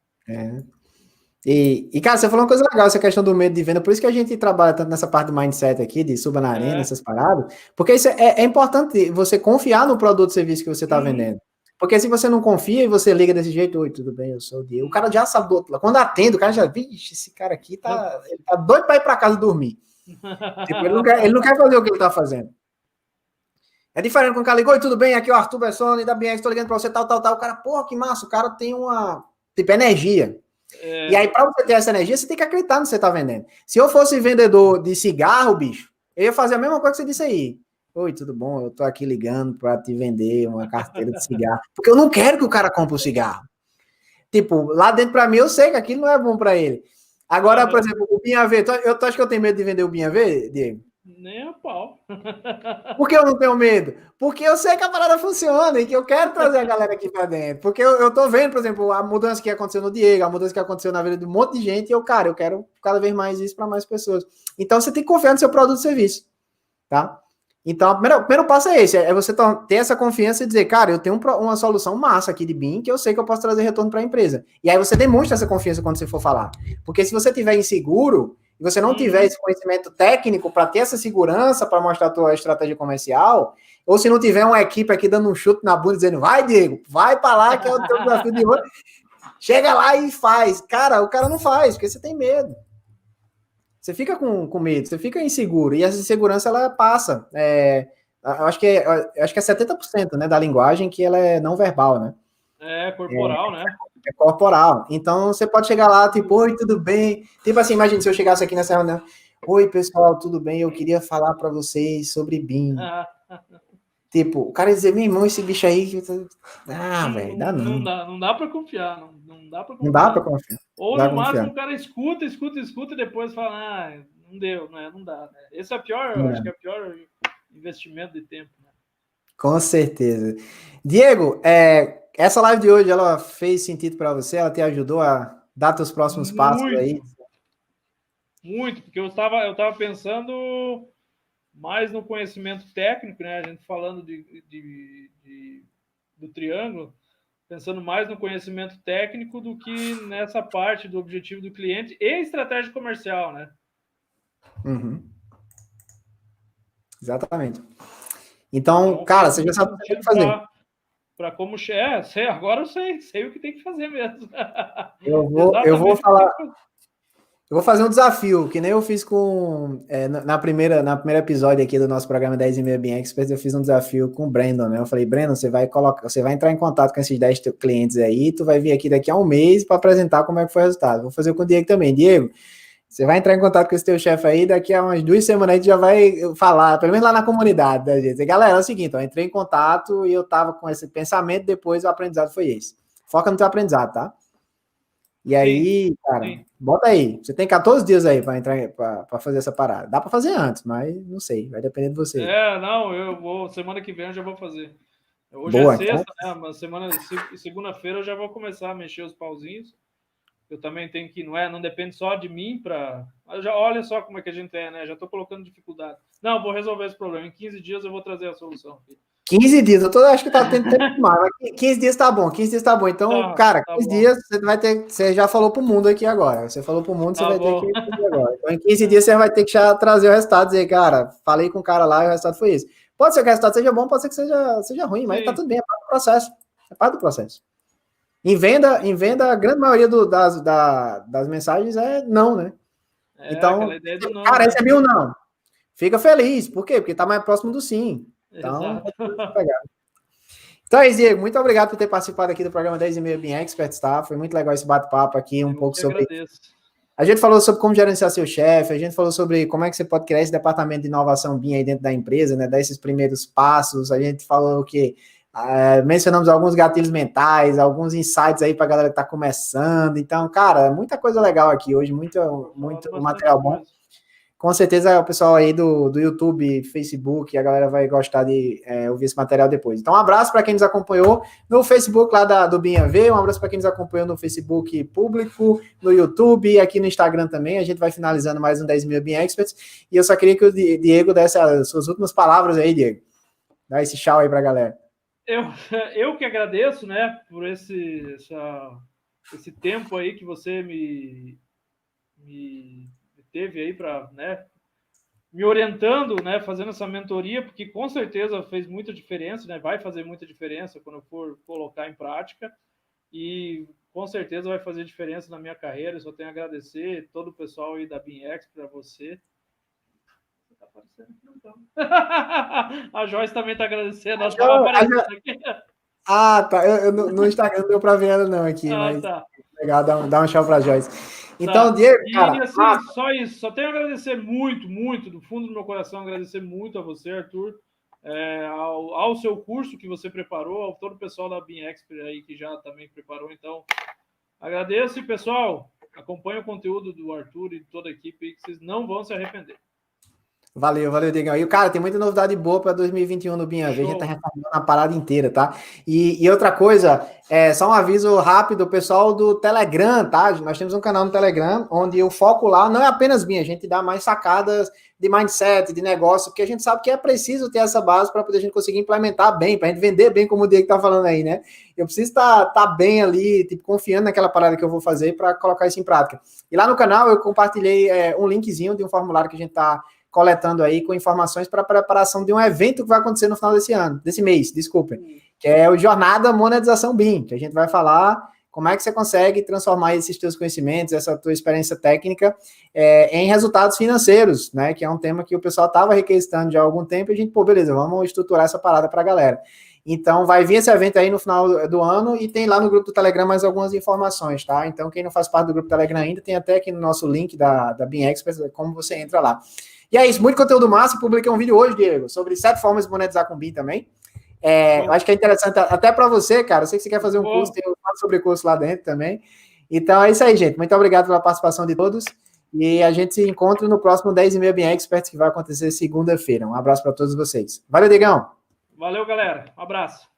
E, cara, você falou uma coisa legal, essa questão do medo de venda, por isso que a gente trabalha tanto nessa parte do mindset aqui, de suba na arena, essas paradas, porque isso é importante você confiar no produto ou serviço que você está vendendo. Porque se você não confia e você liga desse jeito, oi, tudo bem, eu sou o Diego, o cara já sabe do outro lado. Quando atende, o cara já, vixe, esse cara aqui ele tá doido para ir para casa dormir. Tipo, ele não quer fazer o que ele tá fazendo. É diferente quando o cara ligou, oi, tudo bem, aqui é o Arthur Bessoni, da BX, tô ligando para você, tal. O cara, porra, que massa, o cara tem uma, tipo, energia. E aí, para você ter essa energia, você tem que acreditar no que você está vendendo. Se eu fosse vendedor de cigarro, bicho, eu ia fazer a mesma coisa que você disse aí. Oi, tudo bom? Eu tô aqui ligando para te vender uma carteira de cigarro. Porque eu não quero que o cara compre o cigarro. Tipo, lá dentro para mim, eu sei que aquilo não é bom para ele. Agora, por exemplo, o Binha V, tu acha que eu tenho medo de vender o Binha V, Diego? Nem a pau. Por que eu não tenho medo? Porque eu sei que a parada funciona e que eu quero trazer a galera aqui pra dentro. Porque eu tô vendo, por exemplo, a mudança que aconteceu no Diego, a mudança que aconteceu na vida de um monte de gente, e eu quero cada vez mais isso para mais pessoas. Então, você tem que confiar no seu produto e serviço, tá? Então, o primeiro passo é esse, é você ter essa confiança e dizer, cara, eu tenho uma solução massa aqui de BIM que eu sei que eu posso trazer retorno para a empresa. E aí você demonstra essa confiança quando você for falar. Porque se você estiver inseguro, e você não tiver esse conhecimento técnico para ter essa segurança para mostrar a tua estratégia comercial, ou se não tiver uma equipe aqui dando um chute na bunda dizendo, vai, Diego, vai para lá que é o teu desafio de hoje, chega lá e faz. Cara, o cara não faz, porque você tem medo. Você fica com medo, você fica inseguro, e essa insegurança, ela passa. Eu acho que é 70%, né, da linguagem que ela é não verbal, né? Corporal, né? É corporal. Então, você pode chegar lá, tipo, oi, tudo bem? Tipo assim, imagina se eu chegasse aqui nessa reunião, oi, pessoal, tudo bem? Eu queria falar para vocês sobre BIM. Tipo, o cara dizer, meu irmão, esse bicho aí... velho, dá não. Não dá para confiar, não dá para confiar. Não dá para confiar. Ou no máximo o cara escuta e depois fala, não deu, não dá. Né? Esse é o pior, eu acho que é o pior investimento de tempo. Né? Com certeza. Diego, essa live de hoje, ela fez sentido para você? Ela te ajudou a dar teus próximos passos aí? Muito, porque eu estava pensando mais no conhecimento técnico, né? A gente falando do triângulo, pensando mais no conhecimento técnico do que nessa parte do objetivo do cliente e estratégia comercial, né? Uhum. Exatamente. Então, cara, você já sabe o que tem que fazer. Para como sei, agora eu sei o que tem que fazer mesmo. Eu vou falar. Eu vou fazer um desafio, que nem eu fiz com na primeira episódio aqui do nosso programa 10 e meia BIM Experts, eu fiz um desafio com o Brandon, né? Eu falei, Brandon, você vai entrar em contato com esses 10 clientes aí, tu vai vir aqui daqui a um mês para apresentar como é que foi o resultado. Vou fazer com o Diego também. Diego, você vai entrar em contato com esse teu chefe aí, daqui a umas 2 semanas a gente já vai falar, pelo menos lá na comunidade da gente. Galera, é o seguinte, eu entrei em contato e eu tava com esse pensamento, depois o aprendizado foi esse. Foca no teu aprendizado, tá? E aí, cara, bota aí. Você tem 14 dias aí para entrar para fazer essa parada. Dá para fazer antes, mas não sei, vai depender de você. Não, eu vou, semana que vem eu já vou fazer. Hoje Boa, é sexta, então... né? Mas segunda-feira eu já vou começar a mexer os pauzinhos. Eu também tenho que, não depende só de mim para... Olha só como é que a gente é, né? Já estou colocando dificuldade. Não, vou resolver esse problema. Em 15 dias eu vou trazer a solução. 15 dias, acho que tá tendo tempo mais, mas 15 dias tá bom, 15 dias tá bom. Então, cara, 15 dias você já falou pro mundo aqui agora. Você falou pro mundo, você vai ter que fazer agora. Então, em 15 dias você vai ter que já trazer o resultado, dizer, cara, falei com o cara lá e o resultado foi esse. Pode ser que o resultado seja bom, pode ser que seja ruim, mas tá tudo bem, é parte do processo. É parte do processo. Em venda, a grande maioria das mensagens é não, né? Então, aquela ideia do não, cara, né? recebi um não. Fica feliz. Por quê? Porque tá mais próximo do sim. Então, Exato. Então é isso, Diego. Muito obrigado por ter participado aqui do programa 10h30 Bean Experts, tá? Foi muito legal esse bate-papo aqui, um pouco sobre... Agradeço. A gente falou sobre como gerenciar seu chefe, a gente falou sobre como é que você pode criar esse departamento de inovação BIM aí dentro da empresa, né? Dar esses primeiros passos. A gente falou que mencionamos alguns gatilhos mentais, alguns insights aí para a galera que está começando. Então, cara, muita coisa legal aqui hoje, muito material bom. Com certeza o pessoal aí do YouTube, Facebook, a galera vai gostar de ouvir esse material depois. Então, um abraço para quem nos acompanhou no Facebook lá do BinAV, um abraço para quem nos acompanhou no Facebook público, no YouTube e aqui no Instagram também. A gente vai finalizando mais um 10 mil Bin Experts. E eu só queria que o Diego desse as suas últimas palavras aí, Diego. Dá esse tchau aí para a galera. Eu que agradeço, né, por esse tempo aí que você me teve aí para, né, me orientando, né, fazendo essa mentoria, porque com certeza fez muita diferença, né, vai fazer muita diferença quando eu for colocar em prática e com certeza vai fazer diferença na minha carreira. Eu só tenho a agradecer todo o pessoal aí da BinX para você. Tá aparecendo aqui, não tá? A Joyce também está agradecendo. Ela estava aparecendo aqui. Ah, tá. No Instagram não deu para ver ela não aqui, mas tá. Legal, dá um tchau para a Joyce. Então, tá. Diego, cara... E assim, só isso. Só tenho a agradecer muito, do fundo do meu coração, agradecer muito a você, Arthur, ao seu curso que você preparou, ao todo o pessoal da BIM Expert aí que já também preparou. Então, agradeço e, pessoal, acompanhe o conteúdo do Arthur e de toda a equipe que vocês não vão se arrepender. Valeu, Diegão. E, cara, tem muita novidade boa para 2021 no BinAV. A gente tá reformando a parada inteira, tá? E outra coisa, só um aviso rápido, pessoal do Telegram, tá? Nós temos um canal no Telegram, onde o foco lá não é apenas BIM, a gente dá mais sacadas de mindset, de negócio, porque a gente sabe que é preciso ter essa base para poder a gente conseguir implementar bem, para a gente vender bem, como o Diego tá falando aí, né? Eu preciso estar bem ali, tipo, confiando naquela parada que eu vou fazer para colocar isso em prática. E lá no canal eu compartilhei um linkzinho de um formulário que a gente tá coletando aí com informações para a preparação de um evento que vai acontecer no final desse mês, desculpem, que é o Jornada Monetização BIM, que a gente vai falar como é que você consegue transformar esses teus conhecimentos, essa tua experiência técnica em resultados financeiros, né, que é um tema que o pessoal estava requisitando já há algum tempo e a gente, beleza, vamos estruturar essa parada para a galera. Então, vai vir esse evento aí no final do ano e tem lá no grupo do Telegram mais algumas informações, tá? Então, quem não faz parte do grupo do Telegram ainda, tem até aqui no nosso link da BIM Experts, como você entra lá. E é isso, muito conteúdo massa. Publiquei um vídeo hoje, Diego, sobre 7 formas de monetizar com BIM também. Eu acho que é interessante até para você, cara. Eu sei que você quer fazer um curso, tem um sobre curso lá dentro também. Então é isso aí, gente. Muito obrigado pela participação de todos. E a gente se encontra no próximo 10h30 BIM Experts, que vai acontecer segunda-feira. Um abraço para todos vocês. Valeu, Diegão. Valeu, galera. Um abraço.